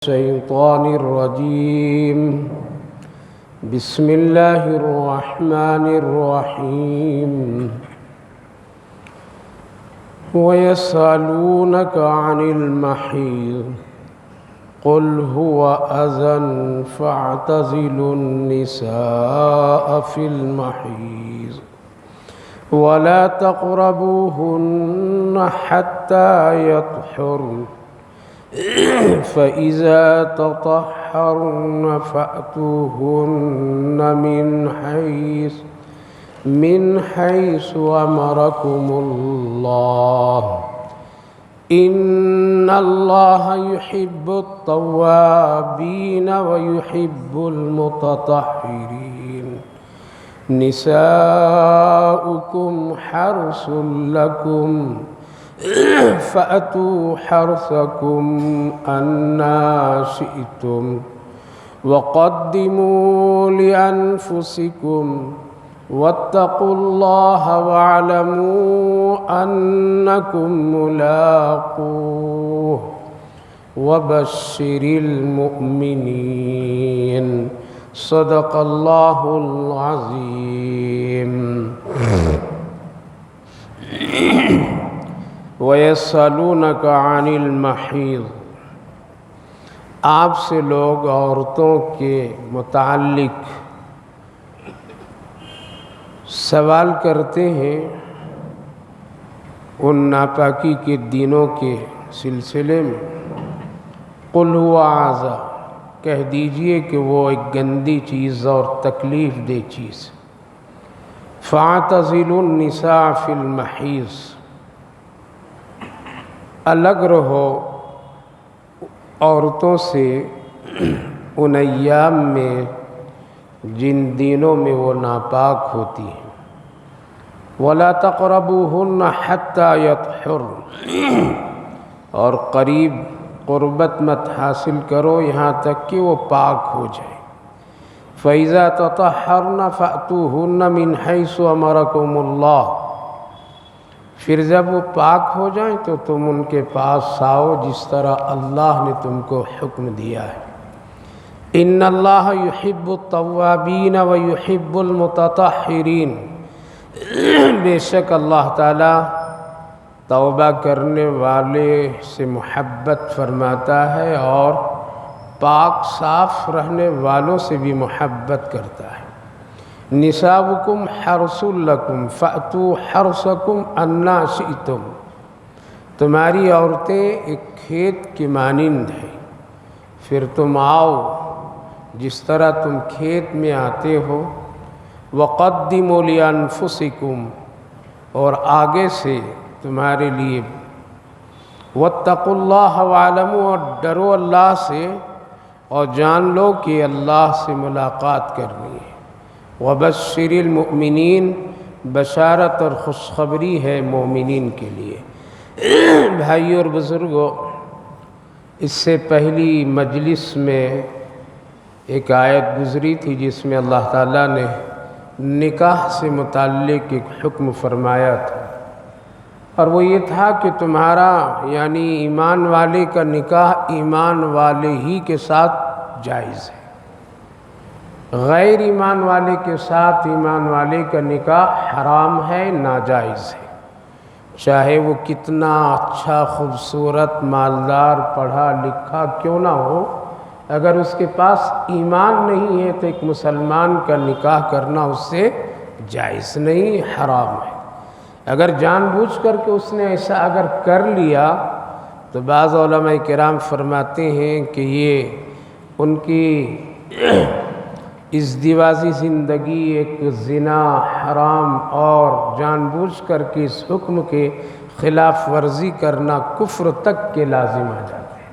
الشيطان الرجيم. بسم الله الرحمن الرحيم. ويسألونك عن المحيض قل هو أذى فاعتزلوا النساء في المحيض ولا تقربوهن حتى يطهرن فإذا تطهرن فأتوهن من حيث أمركم الله إن الله يحب التوابين ويحب المتطهرين. نساؤكم حرث لكم فأتوا حرثكم أنى شئتم وقدموا لأنفسكم واتقوا الله واعلموا أنكم ملاقوه وبشر المؤمنين. صدق الله العظيم. وَيَسْأَلُونَكَ عَنِ الْمَحِيضِ، آپ سے لوگ عورتوں کے متعلق سوال کرتے ہیں ان ناپاکی کے دنوں کے سلسلے میں. قُلْ هُوَ أَذًى، کہہ دیجئے کہ وہ ایک گندی چیز اور تکلیف دہ چیز. فَاعْتَزِلُوا النِّسَاءَ فِي الْمَحِيضِ، الگ رہو عورتوں سے ان ایام میں جن دنوں میں وہ ناپاک ہوتی ہیں. وَلَا تَقْرَبُوهُنَّ حَتَّى يَطْهُرْنَ، اور قریب قربت مت حاصل کرو یہاں تک کہ وہ پاک ہو جائے. فَإِذَا تَطَهَّرْنَ فَأْتُوهُنَّ مِنْ حَيْثُ أَمَرَكُمُ اللَّهُ، پھر جب وہ پاک ہو جائیں تو تم ان کے پاس آؤ جس طرح اللہ نے تم کو حکم دیا ہے. ان اللہ یحب التوابین ویحب المتطہرین، بے شک اللہ تعالی توبہ کرنے والے سے محبت فرماتا ہے اور پاک صاف رہنے والوں سے بھی محبت کرتا ہے. نساؤکم حرث لکم فأتوا حرثکم انا شئتم، تمہاری عورتیں ایک کھیت کی مانند ہیں، پھر تم آؤ جس طرح تم کھیت میں آتے ہو. وقدموا لانفسکم، اور آگے سے تمہارے لیے. واتقوا اللہ واعلموا، اور ڈرو اللہ سے اور جان لو کہ اللہ سے ملاقات کرنی ہے. وبشر المؤمنین، بشارت اور خوشخبری ہے مومنین کے لیے. بھائیو اور بزرگوں، اس سے پہلی مجلس میں ایک آیت گزری تھی جس میں اللہ تعالیٰ نے نکاح سے متعلق ایک حکم فرمایا تھا، اور وہ یہ تھا کہ تمہارا یعنی ایمان والے کا نکاح ایمان والے ہی کے ساتھ جائز ہے. غیر ایمان والے کے ساتھ ایمان والے کا نکاح حرام ہے، ناجائز ہے. چاہے وہ کتنا اچھا خوبصورت مالدار پڑھا لکھا کیوں نہ ہو، اگر اس کے پاس ایمان نہیں ہے تو ایک مسلمان کا نکاح کرنا اس سے جائز نہیں، حرام ہے. اگر جان بوجھ کر کے اس نے ایسا اگر کر لیا تو بعض علماء کرام فرماتے ہیں کہ یہ ان کی ازدواجی زندگی ایک زنا، حرام اور جان بوجھ کر کے اس حکم کے خلاف ورزی کرنا کفر تک کے لازم آ جاتے ہیں.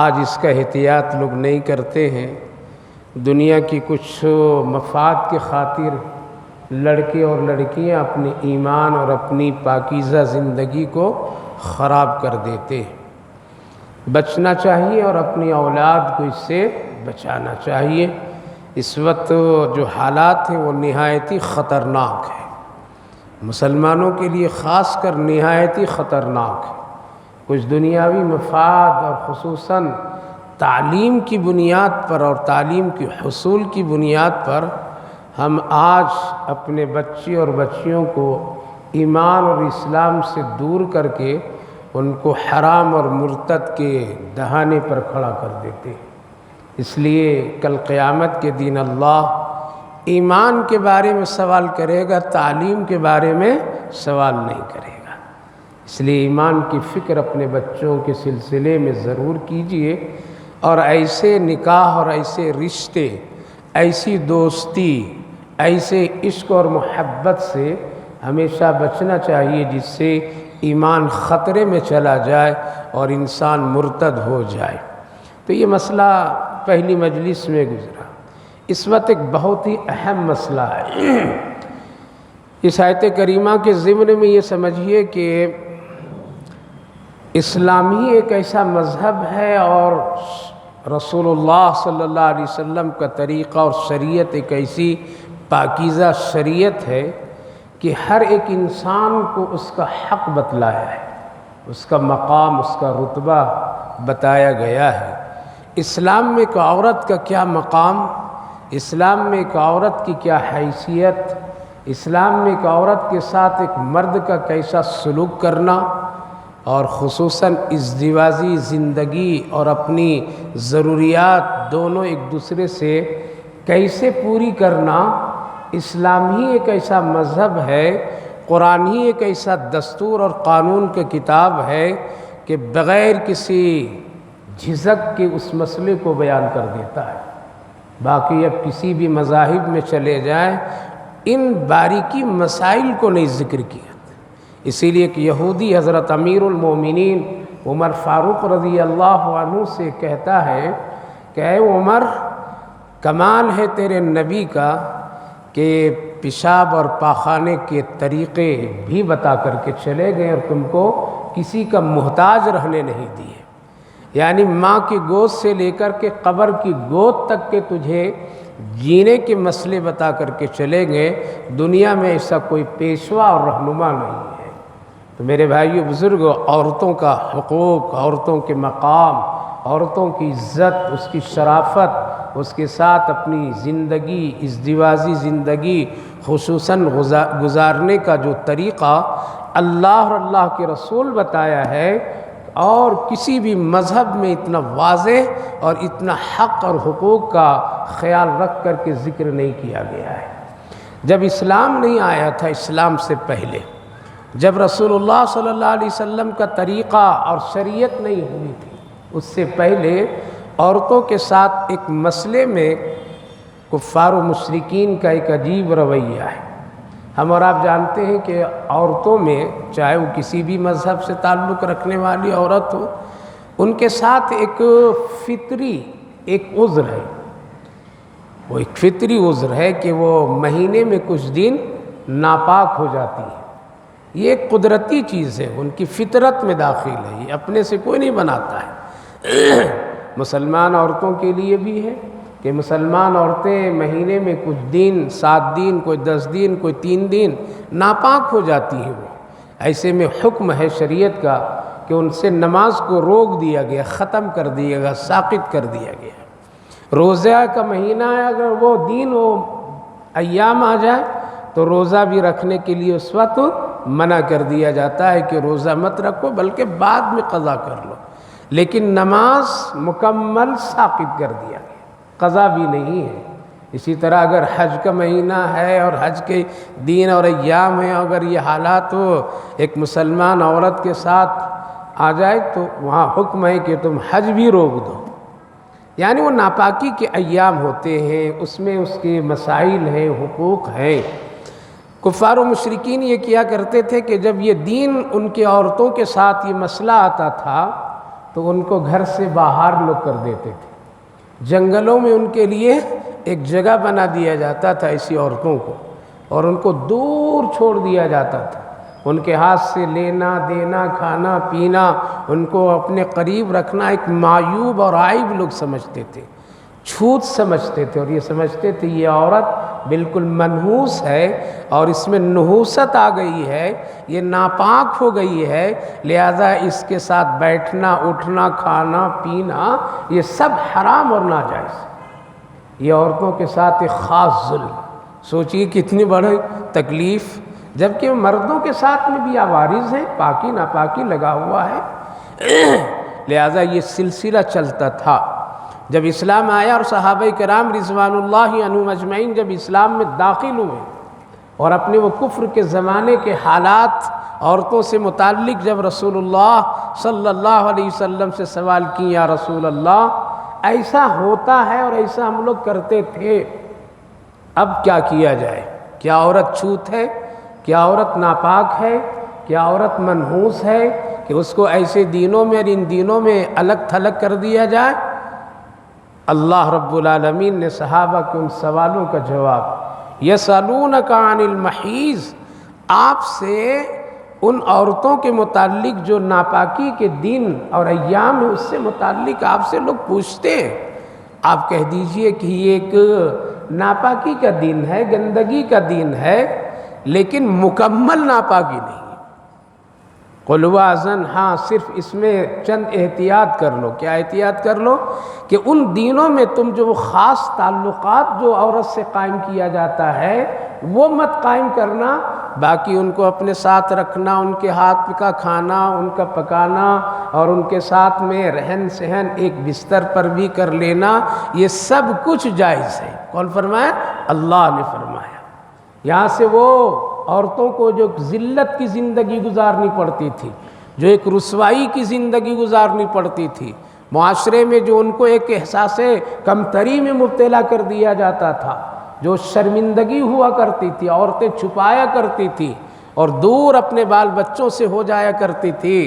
آج اس کا احتیاط لوگ نہیں کرتے ہیں. دنیا کی کچھ مفاد کے خاطر لڑکے اور لڑکیاں اپنے ایمان اور اپنی پاکیزہ زندگی کو خراب کر دیتے ہیں. بچنا چاہیے اور اپنی اولاد کو اس سے بچانا چاہیے. اس وقت جو حالات ہیں وہ نہایتی خطرناک ہیں. مسلمانوں کے لیے خاص کر نہایت ہی خطرناک ہے. کچھ دنیاوی مفاد اور خصوصاً تعلیم کی بنیاد پر اور تعلیم کے حصول کی بنیاد پر ہم آج اپنے بچے اور بچیوں کو ایمان اور اسلام سے دور کر کے ان کو حرام اور مرتد کے دہانے پر کھڑا کر دیتے ہیں۔ اس لیے کل قیامت کے دن اللہ ایمان کے بارے میں سوال کرے گا، تعلیم کے بارے میں سوال نہیں کرے گا۔ اس لیے ایمان کی فکر اپنے بچوں کے سلسلے میں ضرور کیجئے، اور ایسے نکاح اور ایسے رشتے، ایسی دوستی، ایسے عشق اور محبت سے ہمیشہ بچنا چاہیے جس سے ایمان خطرے میں چلا جائے اور انسان مرتد ہو جائے۔ تو یہ مسئلہ پہلی مجلس میں گزرا۔ اس وقت ایک بہت ہی اہم مسئلہ ہے۔ اس آیت کریمہ کے ضمن میں یہ سمجھیے کہ اسلام ہی ایک ایسا مذہب ہے اور رسول اللہ صلی اللہ علیہ وسلم کا طریقہ اور شریعت ایک ایسی پاکیزہ شریعت ہے کہ ہر ایک انسان کو اس کا حق بتلایا ہے، اس کا مقام، اس کا رتبہ بتایا گیا ہے۔ اسلام میں ایک عورت کا کیا مقام، اسلام میں ایک عورت کی کیا حیثیت، اسلام میں ایک عورت کے ساتھ ایک مرد کا کیسا سلوک کرنا، اور خصوصاً ازدواجی زندگی اور اپنی ضروریات دونوں ایک دوسرے سے کیسے پوری کرنا، اسلام ہی ایک ایسا مذہب ہے، قرآن ہی ایک ایسا دستور اور قانون کی کتاب ہے کہ بغیر کسی جھجک کے اس مسئلے کو بیان کر دیتا ہے۔ باقی اب کسی بھی مذاہب میں چلے جائیں، ان باریکی مسائل کو نہیں ذکر کیا۔ اسی لیے کہ یہودی حضرت امیر المومنین عمر فاروق رضی اللہ عنہ سے کہتا ہے کہ اے عمر، کمال ہے تیرے نبی کا کہ پیشاب اور پاخانے کے طریقے بھی بتا کر کے چلے گئے اور تم کو کسی کا محتاج رہنے نہیں دیے، یعنی ماں کی گود سے لے کر کے قبر کی گود تک کے تجھے جینے کے مسئلے بتا کر کے چلے گئے۔ دنیا میں ایسا کوئی پیشوا اور رہنما نہیں ہے۔ تو میرے بھائیو بزرگوں، عورتوں کا حقوق، عورتوں کے مقام، عورتوں کی عزت، اس کی شرافت، اس کے ساتھ اپنی زندگی، ازدواجی زندگی خصوصاً گزارنے کا جو طریقہ اللہ اور اللہ کے رسول بتایا ہے، اور کسی بھی مذہب میں اتنا واضح اور اتنا حق اور حقوق کا خیال رکھ کر کے ذکر نہیں کیا گیا ہے۔ جب اسلام نہیں آیا تھا، اسلام سے پہلے جب رسول اللہ صلی اللہ علیہ وسلم کا طریقہ اور شریعت نہیں ہوئی تھی، اس سے پہلے عورتوں کے ساتھ ایک مسئلے میں کفار و مشرکین کا ایک عجیب رویہ ہے۔ ہم اور آپ جانتے ہیں کہ عورتوں میں، چاہے وہ کسی بھی مذہب سے تعلق رکھنے والی عورت ہو، ان کے ساتھ ایک فطری ایک عذر ہے، وہ ایک فطری عذر ہے کہ وہ مہینے میں کچھ دن ناپاک ہو جاتی ہے۔ یہ ایک قدرتی چیز ہے، ان کی فطرت میں داخل ہے، یہ اپنے سے کوئی نہیں بناتا ہے۔ مسلمان عورتوں کے لیے بھی ہے کہ مسلمان عورتیں مہینے میں کچھ دن، 7 دن، کوئی 10 دن، کوئی 3 دن ناپاک ہو جاتی ہیں۔ وہ ایسے میں حکم ہے شریعت کا کہ ان سے نماز کو روک دیا گیا، ختم کر دیا گیا، ساقط کر دیا گیا۔ روزہ کا مہینہ ہے، اگر وہ دن وہ ایام آ جائے تو روزہ بھی رکھنے کے لیے اس وقت منع کر دیا جاتا ہے کہ روزہ مت رکھو، بلکہ بعد میں قضا کر لو۔ لیکن نماز مکمل ساقط کر دیا گیا، قضا بھی نہیں ہے۔ اسی طرح اگر حج کا مہینہ ہے اور حج کے دن اور ایام ہیں، اگر یہ حالات ایک مسلمان عورت کے ساتھ آ جائے تو وہاں حکم ہے کہ تم حج بھی روک دو۔ یعنی وہ ناپاکی کے ایام ہوتے ہیں، اس میں اس کے مسائل ہیں، حقوق ہیں۔ کفار و مشرکین یہ کیا کرتے تھے کہ جب یہ دین ان کے عورتوں کے ساتھ یہ مسئلہ آتا تھا تو ان کو گھر سے باہر لوگ کر دیتے تھے۔ جنگلوں میں ان کے لیے ایک جگہ بنا دیا جاتا تھا ایسی عورتوں کو، اور ان کو دور چھوڑ دیا جاتا تھا۔ ان کے ہاتھ سے لینا دینا، کھانا پینا، ان کو اپنے قریب رکھنا ایک معیوب اور عیب لوگ سمجھتے تھے۔ چھوت سمجھتے تھے، اور یہ سمجھتے تھے یہ عورت بالکل منحوس ہے اور اس میں نحوست آ گئی ہے، یہ ناپاک ہو گئی ہے، لہذا اس کے ساتھ بیٹھنا اٹھنا کھانا پینا یہ سب حرام اور ناجائز۔ یہ عورتوں کے ساتھ ایک خاص ظلم، سوچئے کتنی بڑی تکلیف، جبکہ مردوں کے ساتھ میں بھی عوارض ہیں، پاکی ناپاکی لگا ہوا ہے۔ لہذا یہ سلسلہ چلتا تھا۔ جب اسلام آیا اور صحابہ کرام رضوان اللہ عنہم اجمعین جب اسلام میں داخل ہوئے اور اپنے وہ کفر کے زمانے کے حالات عورتوں سے متعلق جب رسول اللہ صلی اللہ علیہ وسلم سے سوال کی، یا رسول اللہ ایسا ہوتا ہے اور ایسا ہم لوگ کرتے تھے، اب کیا کیا جائے؟ کیا عورت چھوت ہے؟ کیا عورت ناپاک ہے؟ کیا عورت منحوس ہے کہ اس کو ایسے دینوں میں اور ان دینوں میں الگ تھلگ کر دیا جائے؟ اللہ رب العالمین نے صحابہ کے ان سوالوں کا جواب، یسألونک عن المحیض، آپ سے ان عورتوں کے متعلق جو ناپاکی کے دن اور ایام ہیں اس سے متعلق آپ سے لوگ پوچھتے ہیں، آپ کہہ دیجئے کہ یہ ایک ناپاکی کا دن ہے، گندگی کا دن ہے، لیکن مکمل ناپاکی نہیں۔ قل هو اذن، ہاں صرف اس میں چند احتیاط کر لو۔ کیا احتیاط کر لو؟ کہ ان دینوں میں تم جو خاص تعلقات جو عورت سے قائم کیا جاتا ہے وہ مت قائم کرنا، باقی ان کو اپنے ساتھ رکھنا، ان کے ہاتھ کا کھانا، ان کا پکانا اور ان کے ساتھ میں رہن سہن ایک بستر پر بھی کر لینا، یہ سب کچھ جائز ہے۔ کون فرمایا؟ اللہ نے فرمایا۔ یہاں سے وہ عورتوں کو جو ذلت کی زندگی گزارنی پڑتی تھی، جو ایک رسوائی کی زندگی گزارنی پڑتی تھی، معاشرے میں جو ان کو ایک احساس کمتری میں مبتلا کر دیا جاتا تھا، جو شرمندگی ہوا کرتی تھی، عورتیں چھپایا کرتی تھی اور دور اپنے بال بچوں سے ہو جایا کرتی تھی،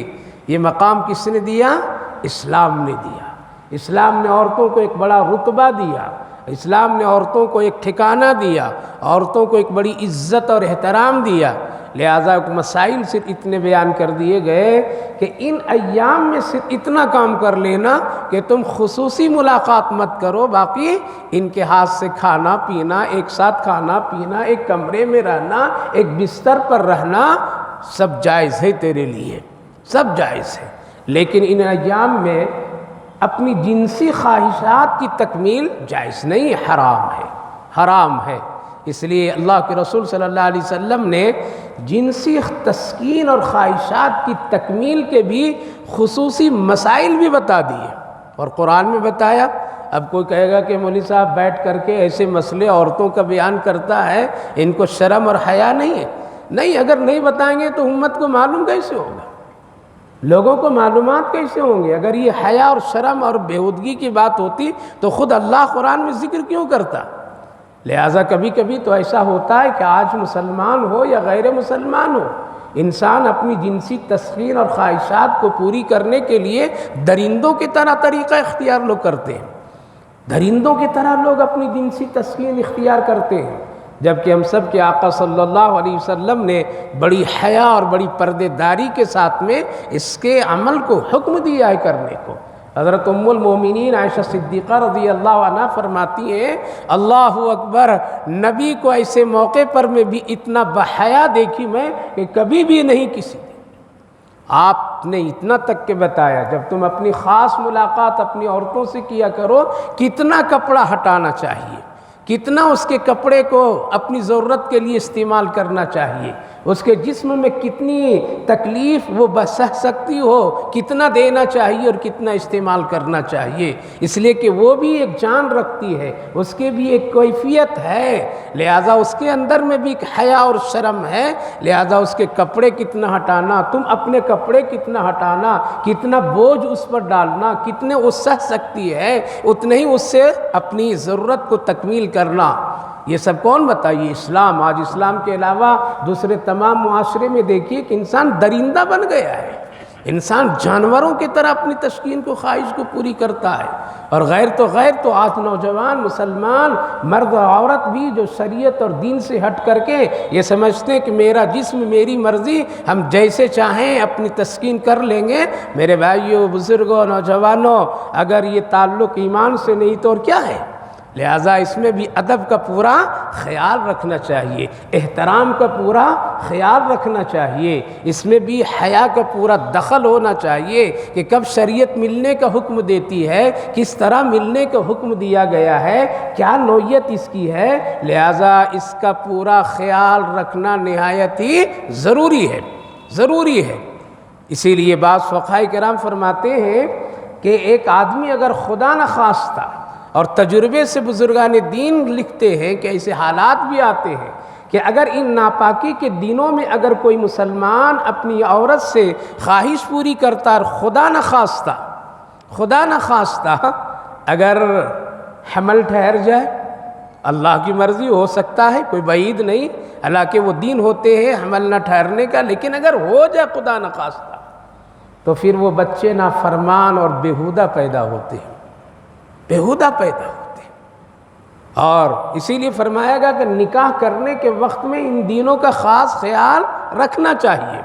یہ مقام کس نے دیا؟ اسلام نے دیا۔ اسلام نے عورتوں کو ایک بڑا رتبہ دیا، اسلام نے عورتوں کو ایک ٹھکانہ دیا، عورتوں کو ایک بڑی عزت اور احترام دیا۔ لہٰذا مسائل صرف اتنے بیان کر دیے گئے کہ ان ایام میں صرف اتنا کام کر لینا کہ تم خصوصی ملاقات مت کرو، باقی ان کے ہاتھ سے کھانا پینا، ایک ساتھ کھانا پینا، ایک کمرے میں رہنا، ایک بستر پر رہنا، سب جائز ہے تیرے لیے، سب جائز ہے۔ لیکن ان ایام میں اپنی جنسی خواہشات کی تکمیل جائز نہیں، حرام ہے، حرام ہے۔ اس لیے اللہ کے رسول صلی اللہ علیہ وسلم نے جنسی تسکین اور خواہشات کی تکمیل کے بھی خصوصی مسائل بھی بتا دیے اور قرآن میں بتایا۔ اب کوئی کہے گا کہ مولوی صاحب بیٹھ کر کے ایسے مسئلے عورتوں کا بیان کرتا ہے، ان کو شرم اور حیا نہیں ہے؟ نہیں، اگر نہیں بتائیں گے تو امت کو معلوم کیسے ہوگا؟ لوگوں کو معلومات کیسے ہوں گے؟ اگر یہ حیا اور شرم اور بےہودگی کی بات ہوتی تو خود اللہ قرآن میں ذکر کیوں کرتا؟ لہٰذا کبھی کبھی تو ایسا ہوتا ہے کہ آج مسلمان ہو یا غیر مسلمان ہو، انسان اپنی جنسی تسکین اور خواہشات کو پوری کرنے کے لیے درندوں کی طرح طریقہ اختیار لوگ کرتے ہیں، درندوں کی طرح لوگ اپنی جنسی تسکین اختیار کرتے ہیں، جبکہ ہم سب کے آقا صلی اللہ علیہ وسلم نے بڑی حیا اور بڑی پردے داری کے ساتھ میں اس کے عمل کو حکم دیا ہے کرنے کو۔ حضرت ام المومنین عائشہ صدیقہ رضی اللہ عنہ فرماتی ہیں، اللہ اکبر، نبی کو ایسے موقع پر میں بھی اتنا بحیا دیکھی میں کہ کبھی بھی نہیں کسی نے۔ آپ نے اتنا تک کہ بتایا جب تم اپنی خاص ملاقات اپنی عورتوں سے کیا کرو، کتنا کپڑا ہٹانا چاہیے، کتنا اس کے کپڑے کو اپنی ضرورت کے لیے استعمال کرنا چاہیے، اس کے جسم میں کتنی تکلیف وہ سہ سکتی ہو، کتنا دینا چاہیے اور کتنا استعمال کرنا چاہیے، اس لیے کہ وہ بھی ایک جان رکھتی ہے، اس کے بھی ایک کیفیت ہے، لہذا اس کے اندر میں بھی ایک حیا اور شرم ہے، لہذا اس کے کپڑے کتنا ہٹانا، تم اپنے کپڑے کتنا ہٹانا، کتنا بوجھ اس پر ڈالنا، کتنے وہ سہ سکتی ہے، اتنے ہی اس سے اپنی ضرورت کو تکمیل کرنا، یہ سب کون بتائیے؟ اسلام۔ آج اسلام کے علاوہ دوسرے تمام معاشرے میں دیکھیے کہ انسان درندہ بن گیا ہے، انسان جانوروں کی طرح اپنی تسکین کو خواہش کو پوری کرتا ہے، اور غیر تو آج نوجوان مسلمان مرد اور عورت بھی جو شریعت اور دین سے ہٹ کر کے یہ سمجھتے ہیں کہ میرا جسم میری مرضی، ہم جیسے چاہیں اپنی تسکین کر لیں گے۔ میرے بھائیوں، بزرگوں، نوجوانوں، اگر یہ تعلق ایمان سے نہیں تو اور کیا ہے؟ لہٰذا اس میں بھی ادب کا پورا خیال رکھنا چاہیے، احترام کا پورا خیال رکھنا چاہیے، اس میں بھی حیا کا پورا دخل ہونا چاہیے کہ کب شریعت ملنے کا حکم دیتی ہے، کس طرح ملنے کا حکم دیا گیا ہے، کیا نوعیت اس کی ہے، لہٰذا اس کا پورا خیال رکھنا نہایت ہی ضروری ہے۔ اسی لیے بعض فقہاء کرام فرماتے ہیں کہ ایک آدمی اگر خدا نخواستہ، اور تجربے سے بزرگان دین لکھتے ہیں کہ ایسے حالات بھی آتے ہیں کہ اگر ان ناپاکی کے دنوں میں اگر کوئی مسلمان اپنی عورت سے خواہش پوری کرتا اور خدا نخواستہ اگر حمل ٹھہر جائے، اللہ کی مرضی ہو سکتا ہے، کوئی بعید نہیں، حالانکہ وہ دین ہوتے ہیں حمل نہ ٹھہرنے کا، لیکن اگر ہو جائے خدا نخواستہ تو پھر وہ بچے نافرمان اور بیہودہ پیدا ہوتے ہیں، اور اسی لیے فرمایا گیا کہ نکاح کرنے کے وقت میں ان دینوں کا خاص خیال رکھنا چاہیے۔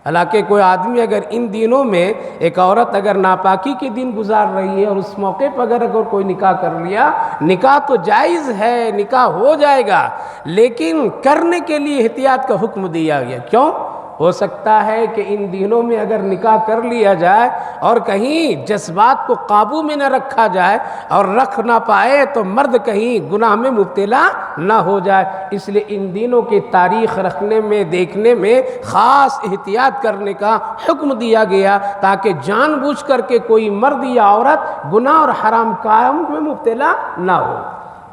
حالانکہ کوئی آدمی اگر ان دنوں میں ایک عورت اگر ناپاکی کے دن گزار رہی ہے اور اس موقع پر اگر کوئی نکاح کر لیا، نکاح تو جائز ہے، نکاح ہو جائے گا، لیکن کرنے کے لیے احتیاط کا حکم دیا گیا۔ کیوں؟ ہو سکتا ہے کہ ان دنوں میں اگر نکاح کر لیا جائے اور کہیں جذبات کو قابو میں نہ رکھا جائے اور رکھ نہ پائے تو مرد کہیں گناہ میں مبتلا نہ ہو جائے، اس لیے ان دنوں کی تاریخ رکھنے میں، دیکھنے میں خاص احتیاط کرنے کا حکم دیا گیا تاکہ جان بوجھ کر کے کوئی مرد یا عورت گناہ اور حرام کام میں مبتلا نہ ہو۔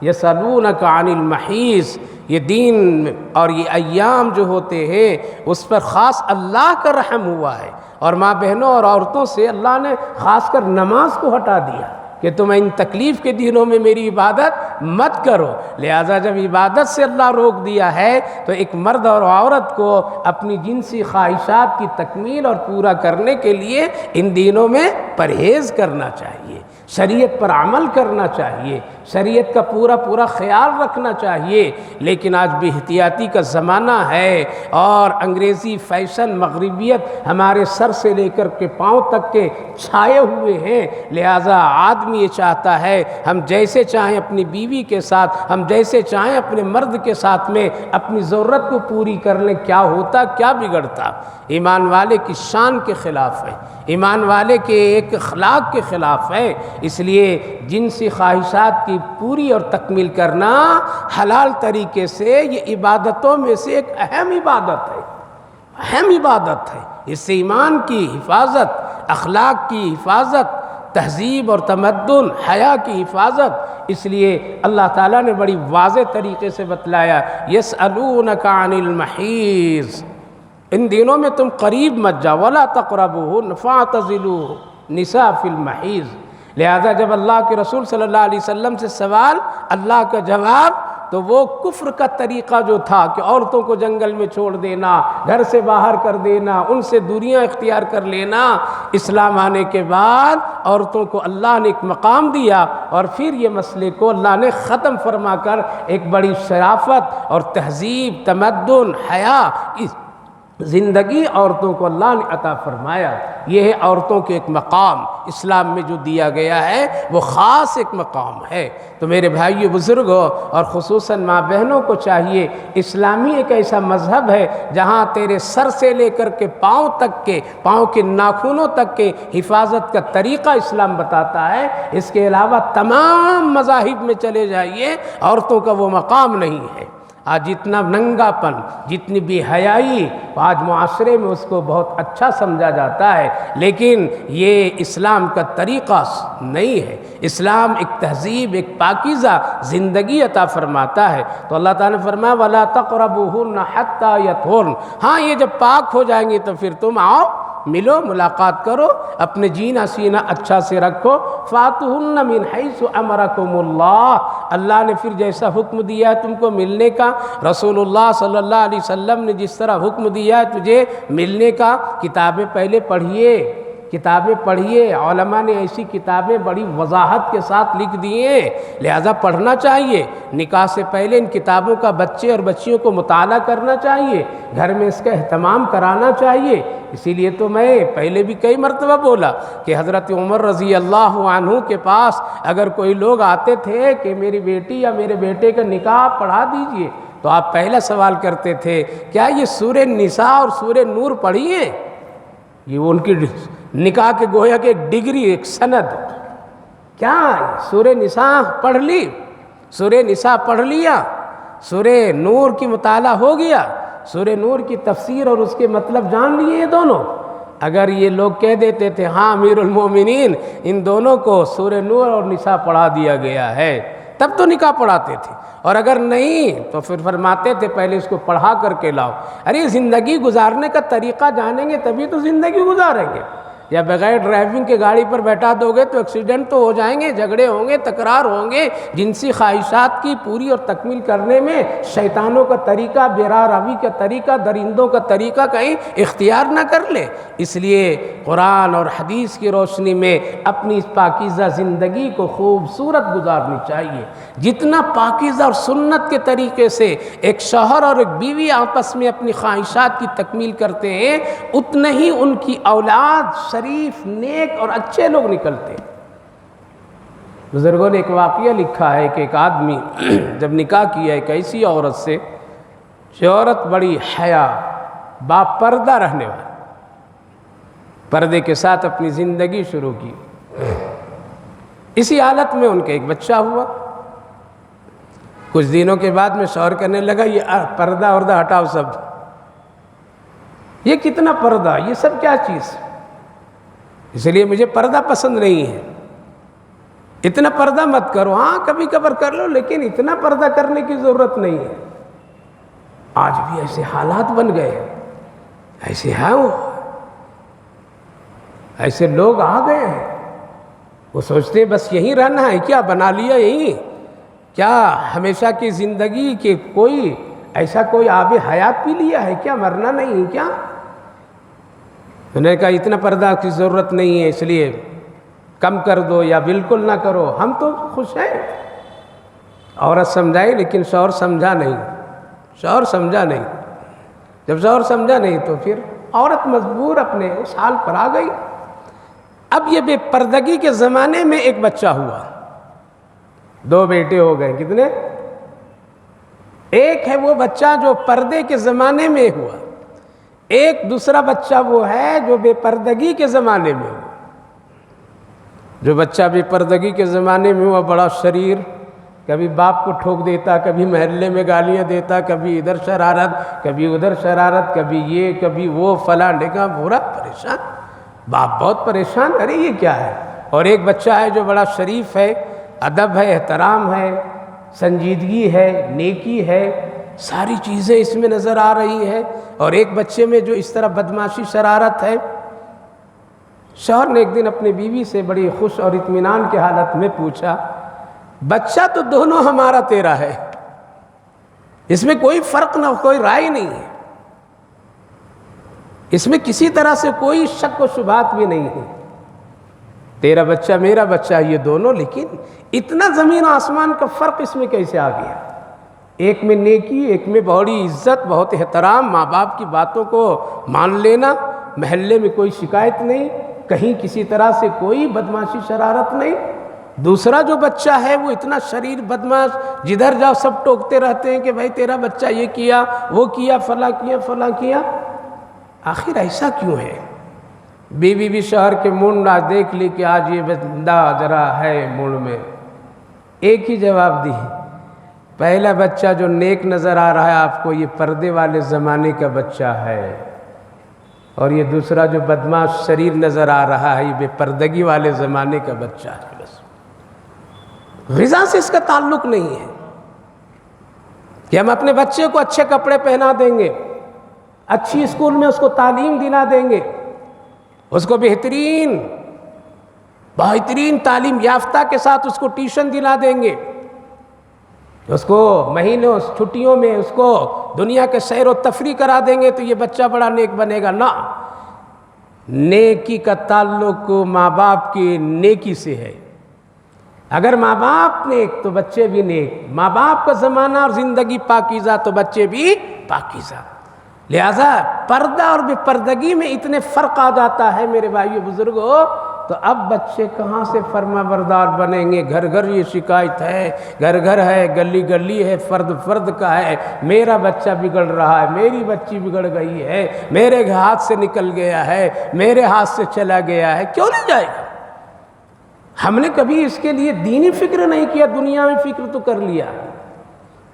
یسألونک عن المحیض، یہ دین اور یہ ایام جو ہوتے ہیں اس پر خاص اللہ کا رحم ہوا ہے، اور ماں بہنوں اور عورتوں سے اللہ نے خاص کر نماز کو ہٹا دیا کہ تم ان تکلیف کے دنوں میں میری عبادت مت کرو، لہٰذا جب عبادت سے اللہ روک دیا ہے تو ایک مرد اور عورت کو اپنی جنسی خواہشات کی تکمیل اور پورا کرنے کے لیے ان دنوں میں پرہیز کرنا چاہیے، شریعت پر عمل کرنا چاہیے، شریعت کا پورا خیال رکھنا چاہیے۔ لیکن آج بے احتیاطی کا زمانہ ہے اور انگریزی فیشن مغربیت ہمارے سر سے لے کر کے پاؤں تک کے چھائے ہوئے ہیں، لہٰذا آدمی یہ چاہتا ہے ہم جیسے چاہیں اپنی بیوی کے ساتھ، ہم جیسے چاہیں اپنے مرد کے ساتھ میں اپنی ضرورت کو پوری کر لیں، کیا ہوتا کیا بگڑتا؟ ایمان والے کی شان کے خلاف ہے، ایمان والے کے ایک اخلاق کے خلاف ہے۔ اس لیے جنسی خواہشات کی پوری اور تکمیل کرنا حلال طریقے سے یہ عبادتوں میں سے ایک اہم عبادت ہے، اس سے ایمان کی حفاظت، اخلاق کی حفاظت، تہذیب اور تمدن، حیا کی حفاظت، اس لیے اللہ تعالیٰ نے بڑی واضح طریقے سے بتلایا یسألونک عن المحیض، ان دنوں میں تم قریب مت جاؤ، ولا تقربوہن فاعتزلوا النساء فی المحیض، لہذا جب اللہ کے رسول صلی اللہ علیہ وسلم سے سوال، اللہ کا جواب، تو وہ کفر کا طریقہ جو تھا کہ عورتوں کو جنگل میں چھوڑ دینا، گھر سے باہر کر دینا، ان سے دوریاں اختیار کر لینا، اسلام آنے کے بعد عورتوں کو اللہ نے ایک مقام دیا اور پھر یہ مسئلے کو اللہ نے ختم فرما کر ایک بڑی شرافت اور تہذیب، تمدن، حیا کی زندگی عورتوں کو اللہ نے عطا فرمایا۔ یہ ہے عورتوں کے ایک مقام، اسلام میں جو دیا گیا ہے وہ خاص ایک مقام ہے۔ تو میرے بھائیو بزرگوں اور خصوصاً ماں بہنوں کو چاہیے، اسلامی ایک ایسا مذہب ہے جہاں تیرے سر سے لے کر کے پاؤں تک کے، پاؤں کے ناخنوں تک کے حفاظت کا طریقہ اسلام بتاتا ہے۔ اس کے علاوہ تمام مذاہب میں چلے جائیے، عورتوں کا وہ مقام نہیں ہے۔ آج جتنا ننگا پن، جتنی بے حیائی آج معاشرے میں اس کو بہت اچھا سمجھا جاتا ہے، لیکن یہ اسلام کا طریقہ نہیں ہے۔ اسلام ایک تہذیب، ایک پاکیزہ زندگی عطا فرماتا ہے۔ تو اللہ تعالیٰ نے فرمایا وَلَا تَقْرَبُوهُنَّ حَتَّى يَطْهُرْنَ، ہاں یہ جب پاک ہو جائیں گے تو پھر تم آؤ، ملو، ملاقات کرو، اپنے جینا سینا اچھا سے رکھو۔ فَاتُوهُنَّ مِنْ حَيْثُ أَمَرَكُمُ اللَّهُ، اللہ نے پھر جیسا حکم دیا ہے تم کو ملنے کا، رسول اللہ صلی اللہ علیہ وسلم نے جس طرح حکم دیا ہے تجھے ملنے کا، کتابیں پہلے پڑھیے، کتابیں پڑھیے، علماء نے ایسی کتابیں بڑی وضاحت کے ساتھ لکھ دی ہیں، لہذا پڑھنا چاہیے۔ نکاح سے پہلے ان کتابوں کا بچے اور بچیوں کو مطالعہ کرنا چاہیے، گھر میں اس کا اہتمام کرانا چاہیے۔ اسی لیے تو میں پہلے بھی کئی مرتبہ بولا کہ حضرت عمر رضی اللہ عنہ کے پاس اگر کوئی لوگ آتے تھے کہ میری بیٹی یا میرے بیٹے کا نکاح پڑھا دیجئے، تو آپ پہلا سوال کرتے تھے کیا یہ سورہ نساء اور سورہ نور پڑھی ہیں؟ یہ ان کی نکاح کے گویا کہ ایک ڈگری، ایک سند، کیا سورہ نساء پڑھ لی؟ سورہ نساء پڑھ لیا؟ سورہ نور کی مطالعہ ہو گیا؟ سورہ نور کی تفسیر اور اس کے مطلب جان لیے یہ دونوں؟ اگر یہ لوگ کہہ دیتے تھے ہاں امیر المومنین ان دونوں کو سورہ نور اور نساء پڑھا دیا گیا ہے، تب تو نکاح پڑھاتے تھے، اور اگر نہیں تو پھر فرماتے تھے پہلے اس کو پڑھا کر کے لاؤ۔ ارے زندگی گزارنے کا طریقہ جانیں گے تبھی تو زندگی گزاریں گے، یا بغیر ڈرائیونگ کے گاڑی پر بیٹھا دو گے تو ایکسیڈنٹ تو ہو جائیں گے، جھگڑے ہوں گے، تکرار ہوں گے۔ جنسی خواہشات کی پوری اور تکمیل کرنے میں شیطانوں کا طریقہ، بیرا روی کا طریقہ، درندوں کا طریقہ کہیں اختیار نہ کر لے۔ اس لیے قرآن اور حدیث کی روشنی میں اپنی اس پاکیزہ زندگی کو خوبصورت گزارنی چاہیے۔ جتنا پاکیزہ اور سنت کے طریقے سے ایک شوہر اور ایک بیوی آپس میں اپنی خواہشات کی تکمیل کرتے ہیں، اتنا ہی ان کی اولاد شریف، نیک اور اچھے لوگ نکلتے ہیں۔ بزرگوں نے ایک واقعہ لکھا ہے کہ ایک آدمی جب نکاح کیا ایک ایسی عورت سے، جو عورت بڑی حیا، با پردہ رہنے والی، پردے کے ساتھ اپنی زندگی شروع کی۔ اسی حالت میں ان کا ایک بچہ ہوا۔ کچھ دنوں کے بعد میں شوہر کہنے لگا یہ پردہ وردہ ہٹاؤ، سب یہ کتنا پردہ، یہ سب کیا چیز، اس لیے مجھے پردہ پسند نہیں ہے، اتنا پردہ مت کرو، ہاں کبھی کبھار کر لو لیکن اتنا پردہ کرنے کی ضرورت نہیں ہے۔ آج بھی ایسے حالات بن گئے ہیں، ایسے ہیں، وہ ایسے لوگ آ گئے ہیں، وہ سوچتے ہیں بس یہیں رہنا ہے، کیا بنا لیا یہیں، کیا ہمیشہ کی زندگی کے کوئی ایسا کوئی آب حیات پی لیا ہے کیا، مرنا نہیں کیا؟ میں نے کہا اتنا پردہ کی ضرورت نہیں ہے، اس لیے کم کر دو یا بالکل نہ کرو، ہم تو خوش ہیں۔ عورت سمجھائی لیکن شوہر سمجھا نہیں، شوہر سمجھا نہیں۔ جب شوہر سمجھا نہیں تو پھر عورت مجبور اپنے اس حال پر آ گئی۔ اب یہ بے پردگی کے زمانے میں ایک بچہ ہوا، 2 بیٹے ہو گئے، کتنے؟ ایک ہے وہ بچہ جو پردے کے زمانے میں ہوا، ایک دوسرا بچہ وہ ہے جو بے پردگی کے زمانے میں ہوا۔ جو بچہ بے پردگی کے زمانے میں ہوا بڑا شریر، کبھی باپ کو ٹھوک دیتا، کبھی محلے میں گالیاں دیتا، کبھی ادھر شرارت، کبھی ادھر شرارت، کبھی یہ کبھی وہ، فلاں ڈھگا، پورا پریشان، باپ بہت پریشان، ارے یہ کیا ہے۔ اور ایک بچہ ہے جو بڑا شریف ہے، ادب ہے، احترام ہے، سنجیدگی ہے، نیکی ہے، ساری چیزیں اس میں نظر آ رہی ہے، اور ایک بچے میں جو اس طرح بدماشی، شرارت ہے۔ شوہر نے ایک دن اپنی بیوی سے بڑی خوش اور اطمینان کی حالت میں پوچھا، بچہ تو دونوں ہمارا تیرا ہے، اس میں کوئی فرق نہ، کوئی رائے نہیں ہے، اس میں کسی طرح سے کوئی شک و شبہات بھی نہیں ہے، تیرا بچہ میرا بچہ یہ دونوں، لیکن اتنا زمین آسمان کا فرق اس میں کیسے آ گیا؟ ایک میں نیکی، ایک میں بڑی عزت، بہت احترام، ماں باپ کی باتوں کو مان لینا، محلے میں کوئی شکایت نہیں، کہیں کسی طرح سے کوئی بدماشی، شرارت نہیں۔ دوسرا جو بچہ ہے وہ اتنا شریر، بدماش، جدھر جاؤ سب ٹوکتے رہتے ہیں کہ بھائی تیرا بچہ یہ کیا، وہ کیا، فلاں کیا، فلاں کیا۔ آخر ایسا کیوں ہے؟ بیوی بھی شوہر کے منڈ آج دیکھ لی کہ آج یہ بندہ ذرا ہے منڈ میں، ایک ہی جواب دی، پہلا بچہ جو نیک نظر آ رہا ہے آپ کو یہ پردے والے زمانے کا بچہ ہے، اور یہ دوسرا جو بدماش شریر نظر آ رہا ہے یہ بے پردگی والے زمانے کا بچہ ہے۔ بس غذا سے اس کا تعلق نہیں ہے کہ ہم اپنے بچے کو اچھے کپڑے پہنا دیں گے، اچھی اسکول میں اس کو تعلیم دلا دیں گے، اس کو بہترین تعلیم یافتہ کے ساتھ اس کو ٹیوشن دلا دیں گے، اس کو مہینوں چھٹیوں میں اس کو دنیا کے سیر و تفریح کرا دیں گے تو یہ بچہ بڑا نیک بنے گا۔ نہ، نیکی کا تعلق ماں باپ کی نیکی سے ہے۔ اگر ماں باپ نیک تو بچے بھی نیک، ماں باپ کا زمانہ اور زندگی پاکیزہ تو بچے بھی پاکیزہ۔ لہذا پردہ اور بے پردگی میں اتنے فرق آ جاتا ہے میرے بھائیو بزرگوں، تو اب بچے کہاں سے فرما بردار بنیں گے؟ گھر گھر یہ شکایت ہے، گھر گھر ہے، گلی گلی ہے، فرد فرد کا ہے، میرا بچہ بگڑ رہا ہے، میری بچی بگڑ گئی ہے، میرے ہاتھ سے نکل گیا ہے، میرے ہاتھ سے چلا گیا ہے۔ کیوں نہیں جائے گا؟ ہم نے کبھی اس کے لیے دینی فکر نہیں کیا، دنیا میں فکر تو کر لیا۔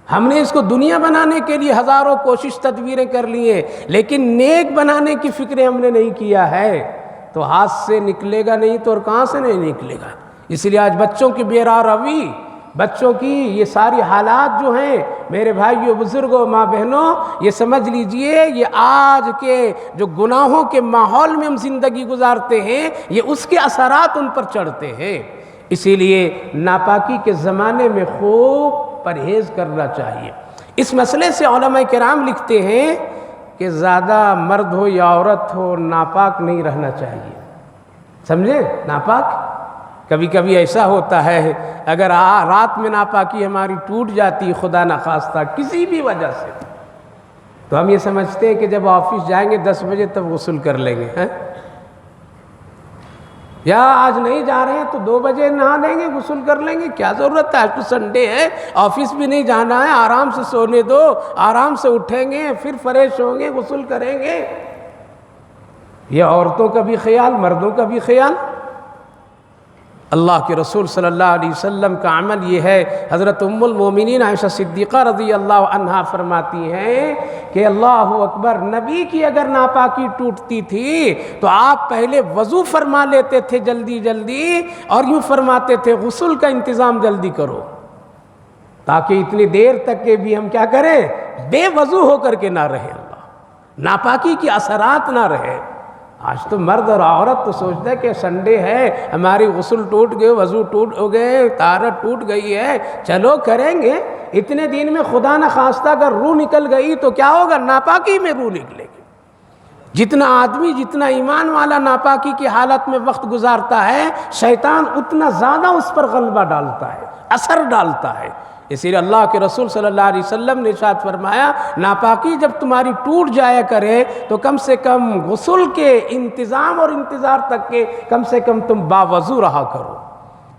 ہم نے اس کو دنیا بنانے کے لیے ہزاروں کوشش تدبیریں کر لی ہیں، لیکن نیک بنانے کی فکر ہم نے نہیں کیا ہے، تو ہاتھ سے نکلے گا نہیں تو اور کہاں سے نہیں نکلے گا۔ اس لیے آج بچوں کی بے راہ روی، بچوں کی یہ ساری حالات جو ہیں میرے بھائیوں بزرگوں ماں بہنوں، یہ سمجھ لیجئے یہ آج کے جو گناہوں کے ماحول میں ہم زندگی گزارتے ہیں، یہ اس کے اثرات ان پر چڑھتے ہیں۔ اسی لیے ناپاکی کے زمانے میں خوب پرہیز کرنا چاہیے۔ اس مسئلے سے علماء کرام لکھتے ہیں کہ زیادہ مرد ہو یا عورت ہو ناپاک نہیں رہنا چاہیے۔ سمجھے؟ ناپاک کبھی کبھی ایسا ہوتا ہے، اگر رات میں ناپاکی ہماری ٹوٹ جاتی خدا نخواستہ کسی بھی وجہ سے، تو ہم یہ سمجھتے ہیں کہ جب آفس جائیں گے 10 بجے تب غسل کر لیں گے، یا آج نہیں جا رہے ہیں تو 2 بجے نہا لیں گے، غسل کر لیں گے۔ کیا ضرورت ہے؟ آج تو سنڈے ہے، آفس بھی نہیں جانا ہے، آرام سے سونے دو، آرام سے اٹھیں گے، پھر فریش ہوں گے، غسل کریں گے۔ یہ عورتوں کا بھی خیال، مردوں کا بھی خیال۔ اللہ کے رسول صلی اللہ علیہ وسلم کا عمل یہ ہے۔ حضرت ام المومنین عائشہ صدیقہ رضی اللہ عنہا فرماتی ہیں کہ اللہ اکبر، نبی کی اگر ناپاکی ٹوٹتی تھی تو آپ پہلے وضو فرما لیتے تھے جلدی جلدی، اور یوں فرماتے تھے غسل کا انتظام جلدی کرو، تاکہ اتنی دیر تک کے بھی ہم کیا کریں؟ بے وضو ہو کر کے نہ رہے، اللہ ناپاکی کی اثرات نہ رہے۔ آج تو مرد اور عورت تو سوچتا ہے کہ سنڈے ہے، ہماری غسل ٹوٹ گئے، وضو ٹوٹ ہو گئے، طہارت ٹوٹ گئی ہے، چلو کریں گے۔ اتنے دن میں خدا نخواستہ اگر روح نکل گئی تو کیا ہوگا؟ ناپاکی میں روح نکلے گی۔ جتنا آدمی جتنا ایمان والا ناپاکی کی حالت میں وقت گزارتا ہے، شیطان اتنا زیادہ اس پر غلبہ ڈالتا ہے، اثر ڈالتا ہے۔ اسی لیے اللہ کے رسول صلی اللہ علیہ وسلم نے ارشاد فرمایا، ناپاکی جب تمہاری ٹوٹ جایا کرے تو کم سے کم غسل کے انتظام اور انتظار تک کے کم سے کم تم باوضو رہا کرو۔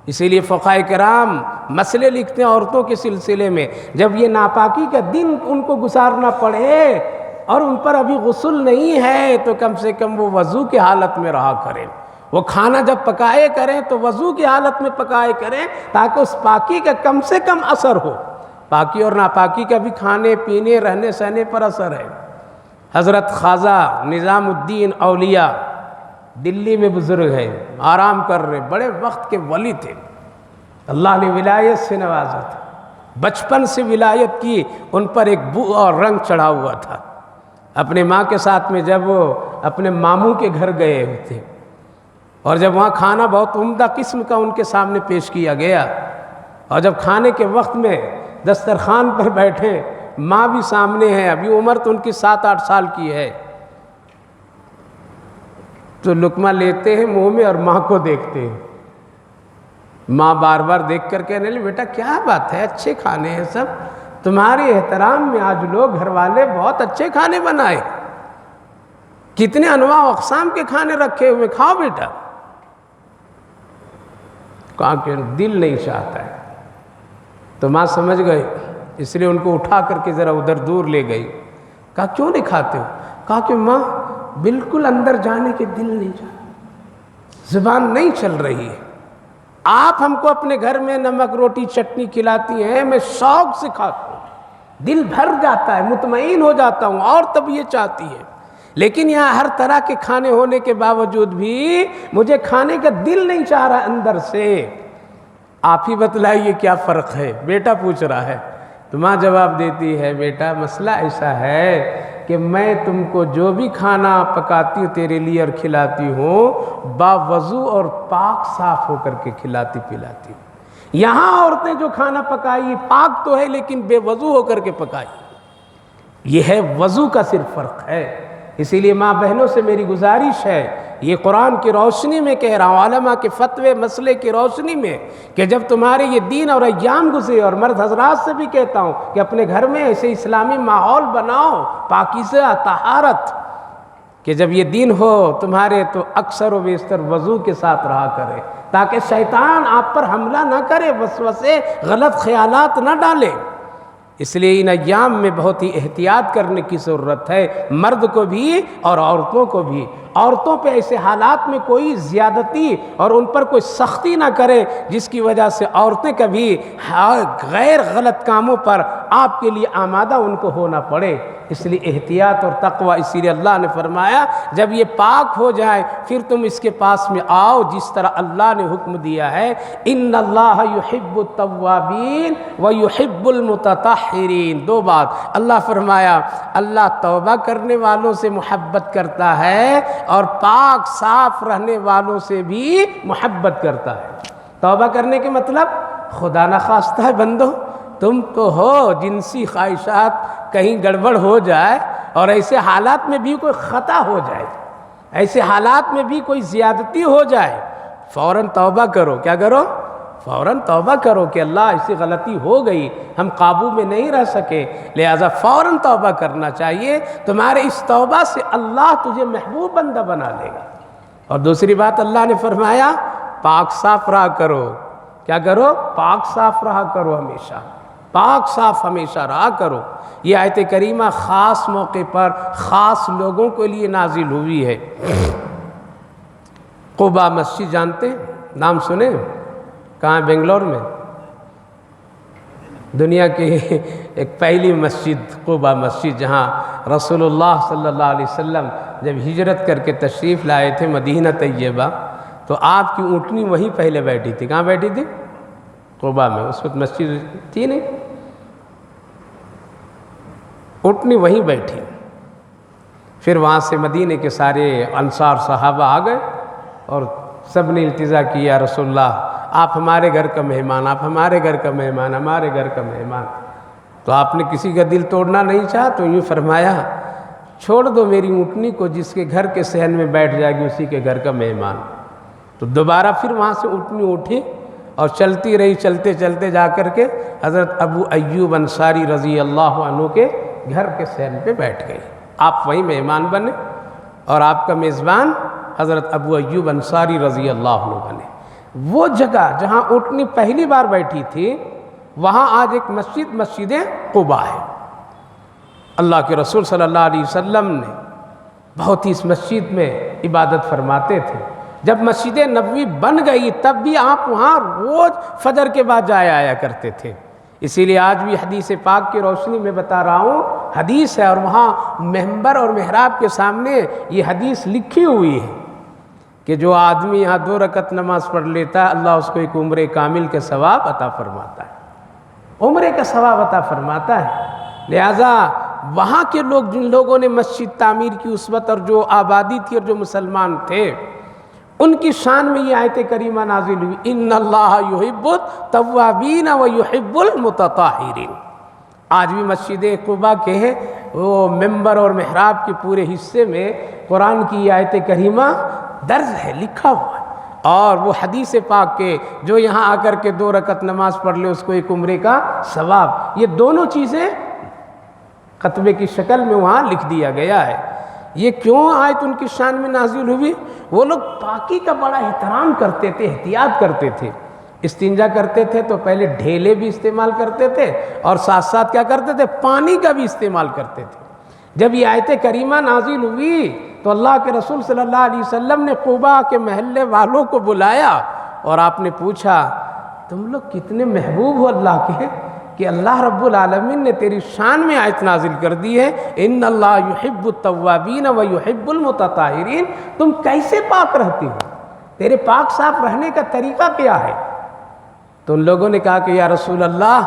اسی لیے فقہاء کرام مسئلے لکھتے ہیں عورتوں کے سلسلے میں، جب یہ ناپاکی کا دن ان کو گزارنا پڑے اور ان پر ابھی غسل نہیں ہے تو کم سے کم وہ وضو کی حالت میں رہا کریں۔ وہ کھانا جب پکائے کریں تو وضو کی حالت میں پکائے کریں، تاکہ اس پاکی کا کم سے کم اثر ہو۔ پاکی اور ناپاکی کا بھی کھانے پینے رہنے سہنے پر اثر ہے۔ حضرت خواجہ نظام الدین اولیاء دلی میں بزرگ ہے، آرام کر رہے، بڑے وقت کے ولی تھے، اللہ نے ولایت سے نوازا تھا، بچپن سے ولایت کی ان پر ایک بو اور رنگ چڑھا ہوا تھا۔ اپنے ماں کے ساتھ میں جب وہ اپنے ماموں کے گھر گئے ہوئے تھے، اور جب وہاں کھانا بہت عمدہ قسم کا ان کے سامنے پیش کیا گیا، اور جب کھانے کے وقت میں دسترخوان پر بیٹھے، ماں بھی سامنے ہے، ابھی عمر تو ان کی 7-8 سال کی ہے، تو لقمہ لیتے ہیں منہ میں اور ماں کو دیکھتے ہیں۔ ماں بار بار دیکھ کر کہنے لگی، بیٹا کیا بات ہے، اچھے کھانے ہیں سب، تمہارے احترام میں آج لوگ گھر والے بہت اچھے کھانے بنائے، کتنے انواع و اقسام کے کھانے رکھے ہوئے، کھاؤ بیٹا۔ کہا کہ دل نہیں چاہتا ہے، تو ماں سمجھ گئی، اس لیے ان کو اٹھا کر کے ذرا ادھر دور لے گئی۔ کہا کیوں نہیں کھاتے ہو؟ کہا کہ ماں بالکل اندر جانے کے دل نہیں چاہتا، زبان نہیں چل رہی ہے، آپ ہم کو اپنے گھر میں نمک روٹی چٹنی کھلاتی ہیں، میں شوق سے کھاتا ہوں، دل بھر جاتا ہے، مطمئن ہو جاتا ہوں، اور تب یہ چاہتی ہے، لیکن یہاں ہر طرح کے کھانے ہونے کے باوجود بھی مجھے کھانے کا دل نہیں چاہ رہا اندر سے۔ آپ ہی بتلائیے کیا فرق ہے؟ بیٹا پوچھ رہا ہے، تو ماں جواب دیتی ہے، بیٹا مسئلہ ایسا ہے کہ میں تم کو جو بھی کھانا پکاتی ہوں تیرے لیے اور کھلاتی ہوں، باوضو اور پاک صاف ہو کر کے کھلاتی پلاتی ہوں۔ یہاں عورتیں جو کھانا پکائی پاک تو ہے لیکن بے وضو ہو کر کے پکائی، یہ ہے وضو کا صرف فرق ہے۔ اسی لیے ماں بہنوں سے میری گزارش ہے یہ قرآن کی روشنی میں کہہ رہا ہوں، علماء کے فتوے مسئلے کی روشنی میں، کہ جب تمہارے یہ دن اور ایام گزرے، اور مرد حضرات سے بھی کہتا ہوں کہ اپنے گھر میں ایسے اسلامی ماحول بناؤ، پاکیزہ طہارت، کہ جب یہ دن ہو تمہارے تو اکثر و بیشتر وضو کے ساتھ رہا کرے، تاکہ شیطان آپ پر حملہ نہ کرے، وسوسے غلط خیالات نہ ڈالے۔ اس لیے ان ایام میں بہت ہی احتیاط کرنے کی ضرورت ہے، مرد کو بھی اور عورتوں کو بھی۔ عورتوں پہ ایسے حالات میں کوئی زیادتی اور ان پر کوئی سختی نہ کرے جس کی وجہ سے عورتیں کبھی غیر غلط کاموں پر آپ کے لیے آمادہ ان کو ہونا پڑے۔ اس لیے احتیاط اور تقوی، اسی لیے اللہ نے فرمایا جب یہ پاک ہو جائے پھر تم اس کے پاس میں آؤ جس طرح اللہ نے حکم دیا ہے، ان اللہ یحب التوابین ویحب المتطہرین۔ دو بات اللہ فرمایا، اللہ توبہ کرنے والوں سے محبت کرتا ہے اور پاک صاف رہنے والوں سے بھی محبت کرتا ہے۔ توبہ کرنے کے مطلب خدا نخواستہ ہے بندو تم تو ہو جنسی خواہشات کہیں گڑبڑ ہو جائے اور ایسے حالات میں بھی کوئی خطا ہو جائے، ایسے حالات میں بھی کوئی زیادتی ہو جائے، فوراً توبہ کرو۔ کیا کرو؟ فوراً توبہ کرو کہ اللہ ایسی غلطی ہو گئی، ہم قابو میں نہیں رہ سکے، لہذا فوراً توبہ کرنا چاہیے۔ تمہارے اس توبہ سے اللہ تجھے محبوب بندہ بنا لے گا۔ اور دوسری بات اللہ نے فرمایا پاک صاف رہا کرو۔ کیا کرو؟ پاک صاف رہا کرو، ہمیشہ پاک صاف ہمیشہ رہا کرو۔ یہ آیت کریمہ خاص موقع پر خاص لوگوں کے لیے نازل ہوئی ہے۔ قباء مسجد جانتے ہیں؟ نام سنے؟ کہاں؟ بنگلور میں دنیا کی ایک پہلی مسجد قباء مسجد، جہاں رسول اللہ صلی اللہ علیہ وسلم جب ہجرت کر کے تشریف لائے تھے مدینہ طیبہ تو آپ کی اونٹنی وہیں پہلے بیٹھی تھی۔ کہاں بیٹھی تھی؟ قباء میں۔ اس وقت مسجد تھی نہیں، اونٹنی وہیں بیٹھی۔ پھر وہاں سے مدینے کے سارے انصار صحابہ آ گئے اور سب نے التجا کیا، رسول اللہ آپ ہمارے گھر کا مہمان، آپ ہمارے گھر کا مہمان، ہمارے گھر کا مہمان۔ تو آپ نے کسی کا دل توڑنا نہیں چاہا تو یوں فرمایا چھوڑ دو میری اونٹنی کو، جس کے گھر کے صحن میں بیٹھ جائے گی اسی کے گھر کا مہمان۔ تو دوبارہ پھر وہاں سے اونٹنی اٹھی اور چلتی رہی، چلتے چلتے جا کر کے حضرت ابو ایوب انصاری رضی اللہ عنہ کے گھر کے صحن پہ بیٹھ گئی۔ آپ وہیں مہمان بنے اور آپ کا میزبان حضرت ابو ایوب انصاری رضی اللہ عنہ بنے۔ وہ جگہ جہاں اونٹنی پہلی بار بیٹھی تھی وہاں آج ایک مسجد قباء ہے۔ اللہ کے رسول صلی اللہ علیہ وسلم نے بہت ہی اس مسجد میں عبادت فرماتے تھے۔ جب مسجد نبوی بن گئی تب بھی آپ وہاں روز فجر کے بعد جایا آیا کرتے تھے۔ اسی لیے آج بھی حدیث پاک کی روشنی میں بتا رہا ہوں، حدیث ہے اور وہاں منبر اور محراب کے سامنے یہ حدیث لکھی ہوئی ہے کہ جو آدمی یہاں 2 رکعت نماز پڑھ لیتا ہے اللہ اس کو ایک عمرے کامل کے ثواب عطا فرماتا ہے، عمرے کا ثواب عطا فرماتا ہے۔ لہٰذا وہاں کے لوگ، جن لوگوں نے مسجد تعمیر کی اس وقت اور جو آبادی تھی اور جو مسلمان تھے، ان کی شان میں یہ آیت کریمہ نازل ہوئی، ان اللہ یحب التوابین ویحب المتطہرین۔ آج بھی مسجد قباء کے وہ منبر اور محراب کے پورے حصے میں قرآن کی یہ آیت کریمہ درج ہے، لکھا ہوا ہے، اور وہ حدیث پاک کے جو یہاں آ کر کے 2 رکعت نماز پڑھ لے اس کو ایک عمرے کا ثواب، یہ دونوں چیزیں خطبے کی شکل میں وہاں لکھ دیا گیا ہے۔ یہ کیوں آیت ان کی شان میں نازل ہوئی؟ وہ لوگ پاکی کا بڑا احترام کرتے تھے، احتیاط کرتے تھے۔ استنجا کرتے تھے تو پہلے ڈھیلے بھی استعمال کرتے تھے اور ساتھ ساتھ کیا کرتے تھے؟ پانی کا بھی استعمال کرتے تھے۔ جب یہ آیت کریمہ نازل ہوئی تو اللہ کے رسول صلی اللہ علیہ وسلم نے قباء کے محلے والوں کو بلایا اور آپ نے پوچھا تم لوگ کتنے محبوب ہو اللہ کے کہ اللہ رب العالمین نے تیری شان میں آیت نازل کر دی ہے، ان اللہ یحب التوابین ویحب المتطہرین۔ تم کیسے پاک رہتی ہو؟ تیرے پاک صاف رہنے کا طریقہ کیا ہے؟ تو ان لوگوں نے کہا کہ یا رسول اللہ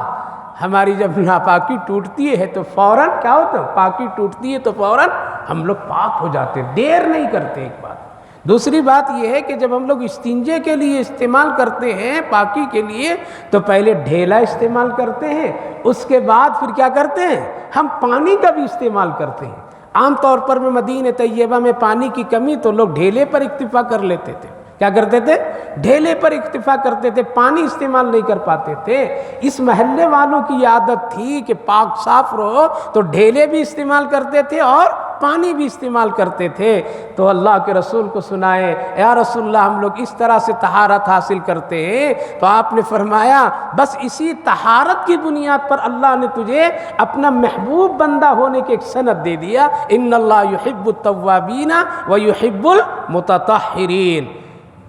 ہماری جب ناپاکی ٹوٹتی ہے تو فوراً کیا ہوتا ہے؟ پاکی ٹوٹتی ہے تو فوراً ہم لوگ پاک ہو جاتے ہیں، دیر نہیں کرتے۔ ایک بات دوسری بات یہ ہے کہ جب ہم لوگ استنجے کے لیے استعمال کرتے ہیں، پاکی کے لیے، تو پہلے ڈھیلا استعمال کرتے ہیں، اس کے بعد پھر کیا کرتے ہیں؟ ہم پانی کا بھی استعمال کرتے ہیں۔ عام طور پر میں مدینہ طیبہ میں پانی کی کمی تو لوگ ڈھیلے پر اکتفا کر لیتے تھے. کیا کرتے تھے؟ ڈھیلے پر اکتفا کرتے تھے، پانی استعمال نہیں کر پاتے تھے. اس محلے والوں کی عادت تھی کہ پاک صاف رہو تو ڈھیلے بھی استعمال کرتے تھے اور پانی بھی استعمال کرتے تھے. تو اللہ کے رسول کو سنائے یا رسول اللہ ہم لوگ اس طرح سے طہارت حاصل کرتے ہیں. تو آپ نے فرمایا بس اسی طہارت کی بنیاد پر اللہ نے تجھے اپنا محبوب بندہ ہونے کی ایک سند دے دیا. ان اللہ یحب التوابین ویحب المتطہرین.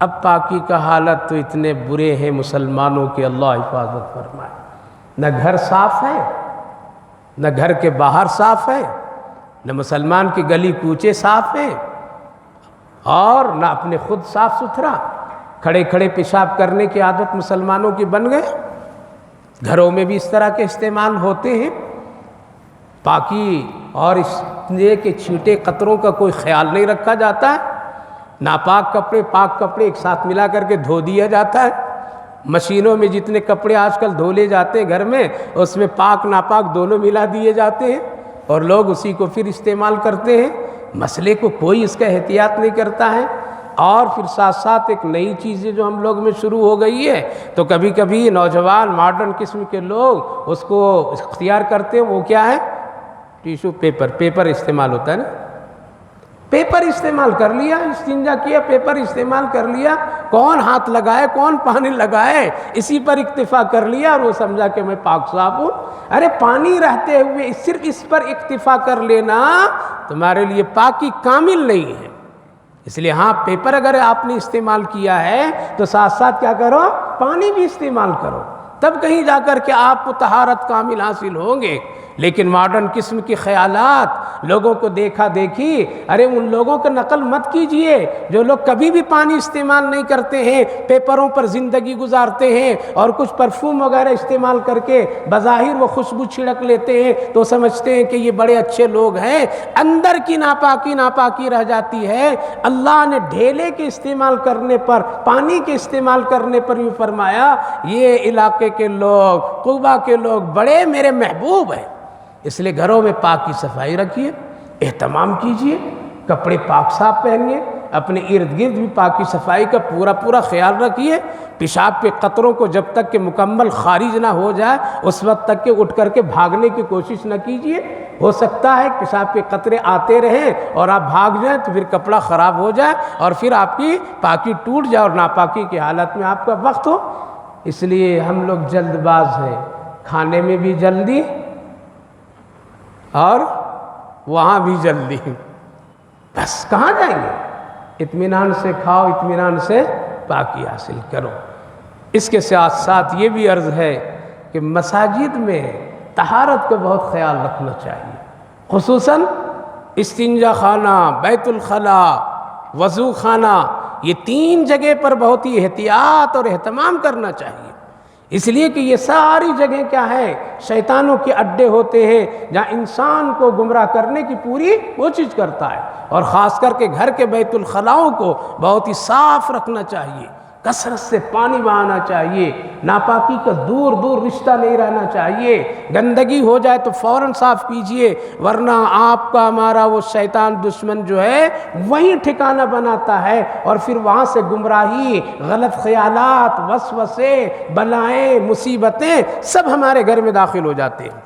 اب پاکی کا حالت تو اتنے برے ہیں مسلمانوں کے، اللہ حفاظت فرمائے. نہ گھر صاف ہے، نہ گھر کے باہر صاف ہے، نہ مسلمان کی گلی کوچے صاف ہیں، اور نہ اپنے خود صاف ستھرا. کھڑے کھڑے پیشاب کرنے کی عادت مسلمانوں کی بن گئے. گھروں میں بھی اس طرح کے استعمال ہوتے ہیں. پاکی اور اس لیے کہ چھینٹے قطروں کا کوئی خیال نہیں رکھا جاتا ہے. ناپاک کپڑے پاک کپڑے ایک ساتھ ملا کر کے دھو دیا جاتا ہے. مشینوں میں جتنے کپڑے آج کل دھولے جاتے ہیں گھر میں، اس میں پاک ناپاک دونوں ملا دیے جاتے ہیں اور لوگ اسی کو پھر استعمال کرتے ہیں. مسئلے کو کوئی اس کا احتیاط نہیں کرتا ہے. اور پھر ساتھ ساتھ ایک نئی چیزیں جو ہم لوگ میں شروع ہو گئی ہے، تو کبھی کبھی نوجوان ماڈرن قسم کے لوگ اس کو اختیار کرتے ہیں. وہ کیا ہے؟ ٹیشو پیپر استعمال ہوتا ہے نا. پیپر استعمال کر لیا، استنجا کیا، پیپر استعمال کر لیا. کون ہاتھ لگائے، کون پانی لگائے، اسی پر اکتفا کر لیا اور وہ سمجھا کہ میں پاک صاف ہوں. ارے پانی رہتے ہوئے صرف اس پر اکتفا کر لینا تمہارے لیے پاکی کامل نہیں ہے. اس لیے ہاں پیپر اگر آپ نے استعمال کیا ہے تو ساتھ ساتھ کیا کرو؟ پانی بھی استعمال کرو، تب کہیں جا کر کے آپ کو طہارت کامل حاصل ہوں گے. لیکن ماڈرن قسم کے خیالات، لوگوں کو دیکھا دیکھی، ارے ان لوگوں کا نقل مت کیجئے جو لوگ کبھی بھی پانی استعمال نہیں کرتے ہیں، پیپروں پر زندگی گزارتے ہیں اور کچھ پرفیوم وغیرہ استعمال کر کے بظاہر وہ خوشبو چھڑک لیتے ہیں تو سمجھتے ہیں کہ یہ بڑے اچھے لوگ ہیں. اندر کی ناپاکی رہ جاتی ہے. اللہ نے ڈھیلے کے استعمال کرنے پر، پانی کے استعمال کرنے پر بھی فرمایا یہ علاقے کے لوگ، قبا کے لوگ بڑے میرے محبوب ہیں. اس لیے گھروں میں پاک کی صفائی رکھیے، اہتمام کیجیے، کپڑے پاک صاف پہنیے، اپنے ارد گرد بھی پاک کی صفائی کا پورا خیال رکھیے. پیشاب کے قطروں کو جب تک کہ مکمل خارج نہ ہو جائے اس وقت تک کہ اٹھ کر کے بھاگنے کی کوشش نہ کیجیے. ہو سکتا ہے پیشاب کے قطرے آتے رہیں اور آپ بھاگ جائیں تو پھر کپڑا خراب ہو جائے اور پھر آپ کی پاکی ٹوٹ جائے اور ناپاکی کی حالت میں آپ کا وقت ہو. اس لیے ہم لوگ جلد باز ہیں، کھانے میں بھی جلدی اور وہاں بھی جلدی. بس کہاں جائیں گے؟ اطمینان سے کھاؤ، اطمینان سے پاکی حاصل کرو. اس کے ساتھ ساتھ یہ بھی عرض ہے کہ مساجد میں طہارت کا بہت خیال رکھنا چاہیے. خصوصاً استنجا خانہ، بیت الخلاء، وضو خانہ، یہ 3 جگہ پر بہت ہی احتیاط اور اہتمام کرنا چاہیے. اس لیے کہ یہ ساری جگہیں کیا ہے؟ شیطانوں کے اڈے ہوتے ہیں جہاں انسان کو گمراہ کرنے کی پوری کوشش کرتا ہے. اور خاص کر کے گھر کے بیت الخلاؤں کو بہت ہی صاف رکھنا چاہیے، کثرت سے پانی بہانا چاہیے، ناپاکی کا دور رشتہ نہیں رہنا چاہیے. گندگی ہو جائے تو فوراً صاف کیجئے، ورنہ آپ کا ہمارا وہ شیطان دشمن جو ہے وہی ٹھکانہ بناتا ہے اور پھر وہاں سے گمراہی، غلط خیالات، وسوسے، بلائیں، مصیبتیں سب ہمارے گھر میں داخل ہو جاتے ہیں.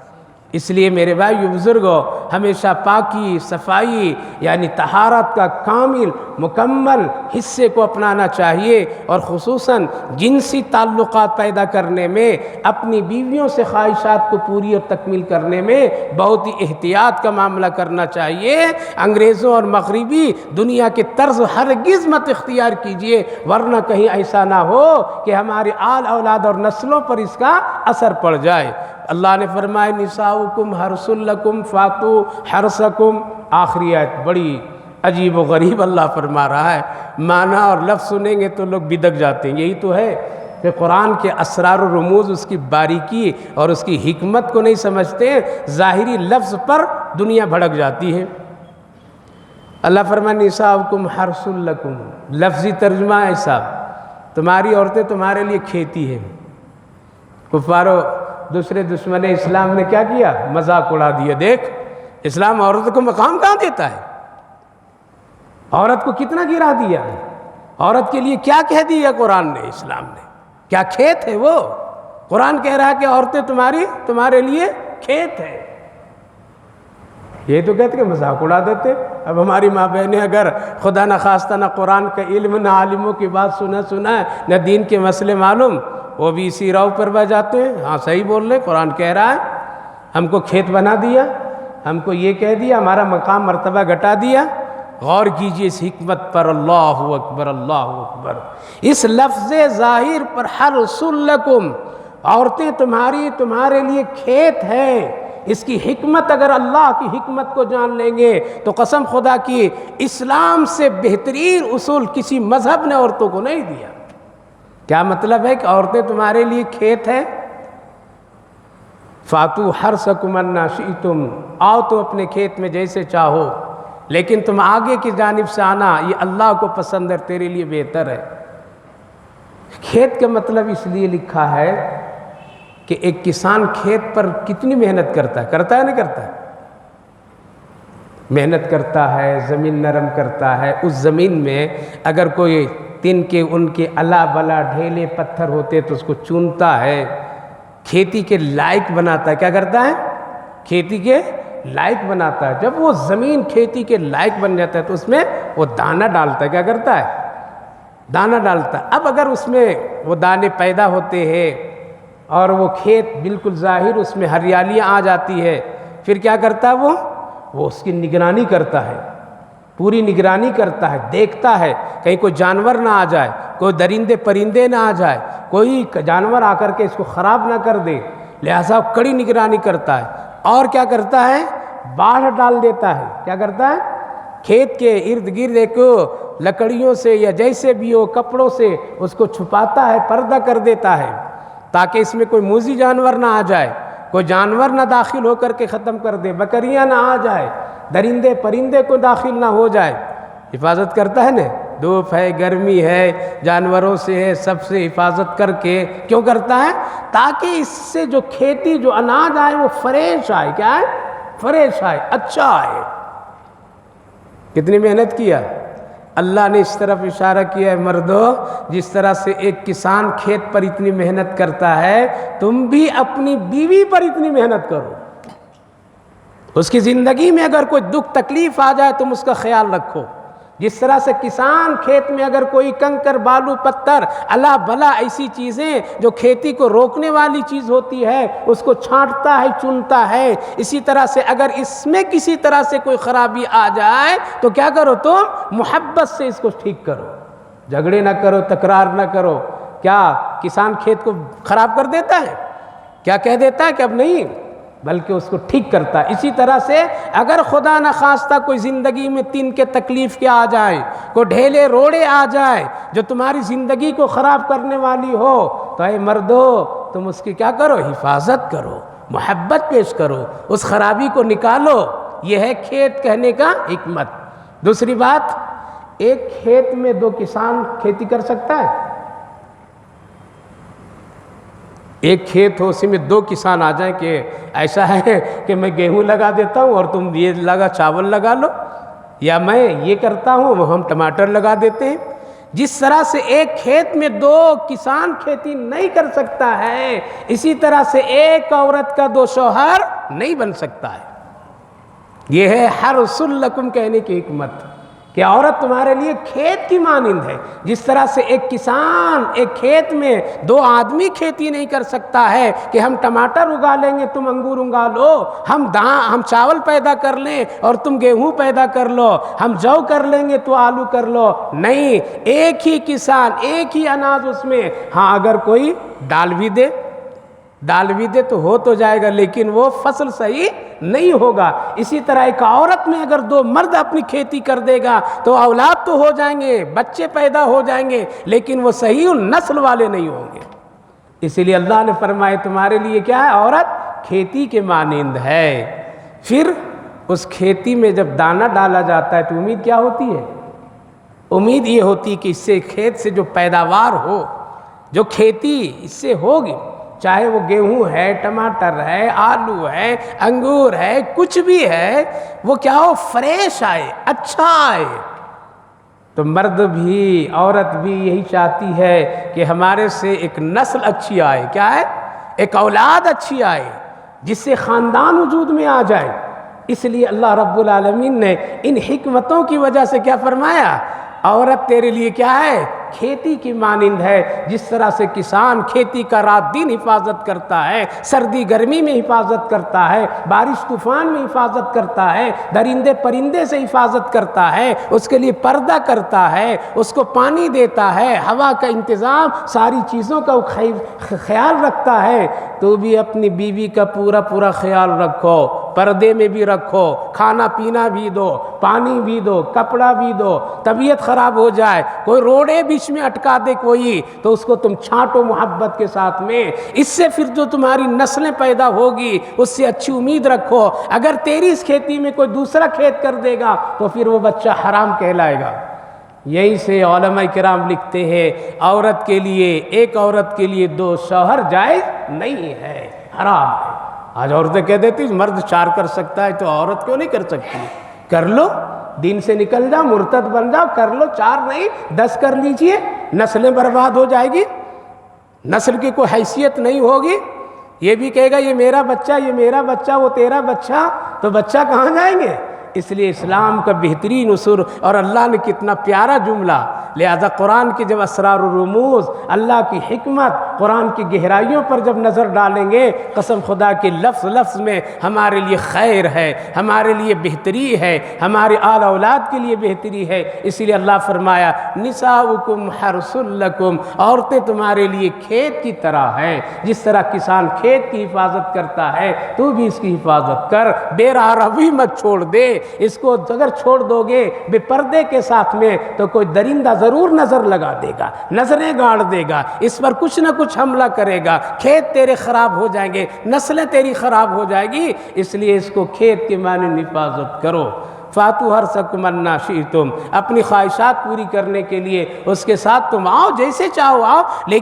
اس لیے میرے بھائیو بزرگوں، ہمیشہ پاکی، صفائی یعنی طہارت کا کامل مکمل حصے کو اپنانا چاہیے. اور خصوصاً جنسی تعلقات پیدا کرنے میں، اپنی بیویوں سے خواہشات کو پوری اور تکمیل کرنے میں بہت ہی احتیاط کا معاملہ کرنا چاہیے. انگریزوں اور مغربی دنیا کے طرز ہرگز مت اختیار کیجیے، ورنہ کہیں ایسا نہ ہو کہ ہمارے آل اولاد اور نسلوں پر اس کا اثر پڑ جائے. اللہ نے فرمایا نساؤکم حرث لکم فاتوا حرثکم. آخری آیت بڑی عجیب و غریب اللہ فرما رہا ہے. معنی اور لفظ سنیں گے تو لوگ بدک جاتے ہیں. یہی تو ہے کہ قرآن کے اسرار و رموز، اس کی باریکی اور اس کی حکمت کو نہیں سمجھتے، ظاہری لفظ پر دنیا بھڑک جاتی ہے. اللہ فرمایا نساؤکم حرث لکم، لفظی ترجمہ ایسا، تمہاری عورتیں تمہارے لیے کھیتی ہے. کفارو دوسرے دشمن اسلام نے کیا کیا؟ مذاق اڑا دیا. دیکھ اسلام عورت کو مقام کہاں دیتا ہے؟ عورت کو کتنا گرا دیا، عورت کے لیے کیا کہہ دیا قرآن نے، اسلام نے؟ کیا کھیت ہے وہ؟ قرآن کہہ رہا ہے کہ عورتیں تمہارے لیے کھیت ہے۔ یہ تو کہتے کہ مذاق اڑا دیتے۔ اب ہماری ماں بہنیں اگر خدا نخواستہ نہ قرآن کا علم، نہ عالموں کی بات سنا ہے، نہ دین کے مسئلے معلوم، وہ بھی اسی راہ پر بہ جاتے ہیں۔ ہاں صحیح بول رہے، قرآن کہہ رہا ہے ہم کو کھیت بنا دیا، ہم کو یہ کہہ دیا، ہمارا مقام مرتبہ گھٹا دیا۔ غور کیجئے اس حکمت پر، اللہ اکبر اللہ اکبر۔ اس لفظ ظاہر پر، حرث لکم، عورتیں تمہارے لیے کھیت ہے، اس کی حکمت اگر اللہ کی حکمت کو جان لیں گے تو قسم خدا کی اسلام سے بہترین اصول کسی مذہب نے عورتوں کو نہیں دیا۔ کیا مطلب ہے کہ عورتیں تمہارے لیے کھیت ہیں؟ فاتو حرثکم انا شئتم، آؤ تو اپنے کھیت میں جیسے چاہو، لیکن تم آگے کی جانب سے آنا، یہ اللہ کو پسند ہے، تیرے لیے بہتر ہے۔ کھیت کا مطلب اس لیے لکھا ہے کہ ایک کسان کھیت پر کتنی محنت کرتا ہے نہیں کرتا ہے؟ محنت کرتا ہے، زمین نرم کرتا ہے، اس زمین میں اگر کوئی تن کے ان کے الا بلا ڈھیلے پتھر ہوتے تو اس کو چونتا ہے، کھیتی کے لائق بناتا ہے۔ کیا کرتا ہے؟ کھیتی کے لائق بناتا ہے۔ جب وہ زمین کھیتی کے لائق بن جاتا ہے تو اس میں وہ دانہ ڈالتا ہے۔ کیا کرتا ہے؟ دانہ ڈالتا ہے۔ اب اگر اس میں وہ دانے پیدا ہوتے ہیں اور وہ کھیت بالکل ظاہر اس میں ہریالیاں آ جاتی ہے، پھر کیا کرتا ہے وہ اس کی نگرانی کرتا ہے، پوری نگرانی کرتا ہے، دیکھتا ہے کہیں کوئی جانور نہ آ جائے، کوئی درندے پرندے نہ آ جائے، کوئی جانور آ کر کے اس کو خراب نہ کر دے، لہٰذا کڑی نگرانی کرتا ہے۔ اور کیا کرتا ہے؟ باڑھ ڈال دیتا ہے۔ کیا کرتا ہے؟ کھیت کے ارد گرد ایک لکڑیوں سے یا جیسے بھی ہو کپڑوں سے اس کو چھپاتا ہے، پردہ کر دیتا ہے تاکہ اس میں کوئی موذی جانور نہ آ جائے، کوئی جانور نہ داخل ہو کر کے ختم کر دے، بکریاں نہ آ جائے، درندے پرندے کو داخل نہ ہو جائے۔ حفاظت کرتا ہے نا، دھوپ ہے، گرمی ہے، جانوروں سے ہے، سب سے حفاظت کر کے کیوں کرتا ہے؟ تاکہ اس سے جو کھیتی جو اناج آئے وہ فریش آئے۔ کیا ہے؟ فریش آئے، اچھا آئے۔ کتنی محنت کیا اللہ نے، اس طرف اشارہ کیا ہے مردو، جس طرح سے ایک کسان کھیت پر اتنی محنت کرتا ہے، تم بھی اپنی بیوی پر اتنی محنت کرو۔ اس کی زندگی میں اگر کوئی دکھ تکلیف آ جائے تم اس کا خیال رکھو۔ جس طرح سے کسان کھیت میں اگر کوئی کنکر بالو پتھر اللہ بلا ایسی چیزیں جو کھیتی کو روکنے والی چیز ہوتی ہے اس کو چھانٹتا ہے، چنتا ہے، اسی طرح سے اگر اس میں کسی طرح سے کوئی خرابی آ جائے تو کیا کرو؟ تم محبت سے اس کو ٹھیک کرو، جھگڑے نہ کرو، تکرار نہ کرو۔ کیا کسان کھیت کو خراب کر دیتا ہے؟ کیا کہہ دیتا ہے کہ اب نہیں، بلکہ اس کو ٹھیک کرتا ہے۔ اسی طرح سے اگر خدا نخواستہ کوئی زندگی میں تن کے تکلیف کے آ جائے، کوئی ڈھیلے روڑے آ جائے جو تمہاری زندگی کو خراب کرنے والی ہو، تو اے مردو تم اس کی کیا کرو؟ حفاظت کرو، محبت پیش کرو، اس خرابی کو نکالو۔ یہ ہے کھیت کہنے کا حکمت۔ دوسری بات، ایک کھیت میں دو کسان کھیتی کر سکتا ہے؟ ایک کھیت ہو، اسی میں دو کسان آ جائیں کہ ایسا ہے کہ میں گیہوں لگا دیتا ہوں اور تم یہ چاول لگا لو، یا میں یہ کرتا ہوں ہم ٹماٹر لگا دیتے ہیں۔ جس طرح سے ایک کھیت میں دو کسان کھیتی نہیں کر سکتا ہے، اسی طرح سے ایک عورت کا دو شوہر نہیں بن سکتا ہے۔ یہ ہے حرث لکم کہنے کی حکمت کہ عورت تمہارے لیے کھیت کی مانند ہے۔ جس طرح سے ایک کسان ایک کھیت میں دو آدمی کھیتی نہیں کر سکتا ہے کہ ہم ٹماٹر اگا لیں گے تم انگور اگا لو، ہم چاول پیدا کر لیں اور تم گیہوں پیدا کر لو، ہم جو کر لیں گے تو آلو کر لو، نہیں، ایک ہی کسان ایک ہی اناج اس میں، ہاں اگر کوئی ڈال بھی دے تو ہو تو جائے گا لیکن وہ فصل صحیح نہیں ہوگا۔ اسی طرح ایک عورت میں اگر دو مرد اپنی کھیتی کر دے گا تو اولاد تو ہو جائیں گے، بچے پیدا ہو جائیں گے، لیکن وہ صحیح نسل والے نہیں ہوں گے۔ اسی لیے اللہ نے فرمایا تمہارے لیے کیا ہے؟ عورت کھیتی کے مانند ہے۔ پھر اس کھیتی میں جب دانہ ڈالا جاتا ہے تو امید کیا ہوتی ہے؟ امید یہ ہوتی کہ اس سے کھیت سے جو پیداوار ہو، جو کھیتی اس سے ہوگی، چاہے وہ گیہوں ہے، ٹماٹر ہے، آلو ہے، انگور ہے، کچھ بھی ہے، وہ کیا ہو؟ فریش آئے، اچھا آئے۔ تو مرد بھی عورت بھی یہی چاہتی ہے کہ ہمارے سے ایک نسل اچھی آئے، کیا ہے؟ ایک اولاد اچھی آئے جس سے خاندان وجود میں آ جائے۔ اس لیے اللہ رب العالمین نے ان حکمتوں کی وجہ سے کیا فرمایا؟ عورت تیرے لیے کیا ہے؟ کھیتی کی مانند ہے۔ جس طرح سے کسان کھیتی کا رات دن حفاظت کرتا ہے، سردی گرمی میں حفاظت کرتا ہے، بارش طوفان میں حفاظت کرتا ہے، درندے پرندے سے حفاظت کرتا ہے، اس کے لیے پردہ کرتا ہے، اس کو پانی دیتا ہے، ہوا کا انتظام، ساری چیزوں کا خیال رکھتا ہے، تو بھی اپنی بیوی کا پورا خیال رکھو، پردے میں بھی رکھو، کھانا پینا بھی دو، پانی بھی دو، کپڑا بھی دو۔ طبیعت خراب ہو جائے، کوئی روڑے بیچ میں اٹکا دے کوئی، تو اس کو تم چھانٹو محبت کے ساتھ میں۔ اس سے پھر جو تمہاری نسلیں پیدا ہوگی اس سے اچھی امید رکھو۔ اگر تیری اس کھیتی میں کوئی دوسرا کھیت کر دے گا تو پھر وہ بچہ حرام کہلائے گا۔ یہیں سے علماء کرام لکھتے ہیں عورت کے لیے، ایک عورت کے لیے 2 شوہر جائز نہیں ہے، حرام ہے۔ آج عورتیں کہہ دیتی مرد 4 کر سکتا ہے تو عورت کیوں نہیں کر سکتی؟ کر لو، دین سے نکل جاؤ، مرتد بن جاؤ، کر لو، 4 نہیں 10 کر لیجئے، نسلیں برباد ہو جائے گی، نسل کی کوئی حیثیت نہیں ہوگی۔ یہ بھی کہے گا یہ میرا بچہ، یہ میرا بچہ، وہ تیرا بچہ، تو بچہ کہاں جائیں گے؟ اس لیے اسلام کا بہترین اصول، اور اللہ نے کتنا پیارا جملہ، لہذا قرآن کی جب اسرار و رموز، اللہ کی حکمت، قرآن کی گہرائیوں پر جب نظر ڈالیں گے، قسم خدا کے لفظ میں ہمارے لیے خیر ہے، ہمارے لیے بہتری ہے، ہمارے آل اولاد کے لیے بہتری ہے۔ اسی لیے اللہ فرمایا نساؤکم حرث لکم، عورتیں تمہارے لیے کھیت کی طرح ہیں، جس طرح کسان کھیت کی حفاظت کرتا ہے تو بھی اس کی حفاظت کر، بے راہ روی مت چھوڑ دے۔ اس کو اگر چھوڑ دو گے بے پردے کے ساتھ میں تو کوئی درندہ ضرور نظر لگا دے گا، نظریں گاڑ دے گا، اس پر کچھ نہ کچھ حملہ کرے گا، کھیت تیرے خراب ہو جائیں گے، نسلیں تیری خراب ہو جائے گی۔ اس لیے اس کو کھیت کے مانند حفاظت کرو۔ فاتو حرثکم انا شئتم، اپنی خواہشات پوری کرنے کے لیے اس کے ساتھ تم آؤ، جیسے چاہو آؤ، لیکن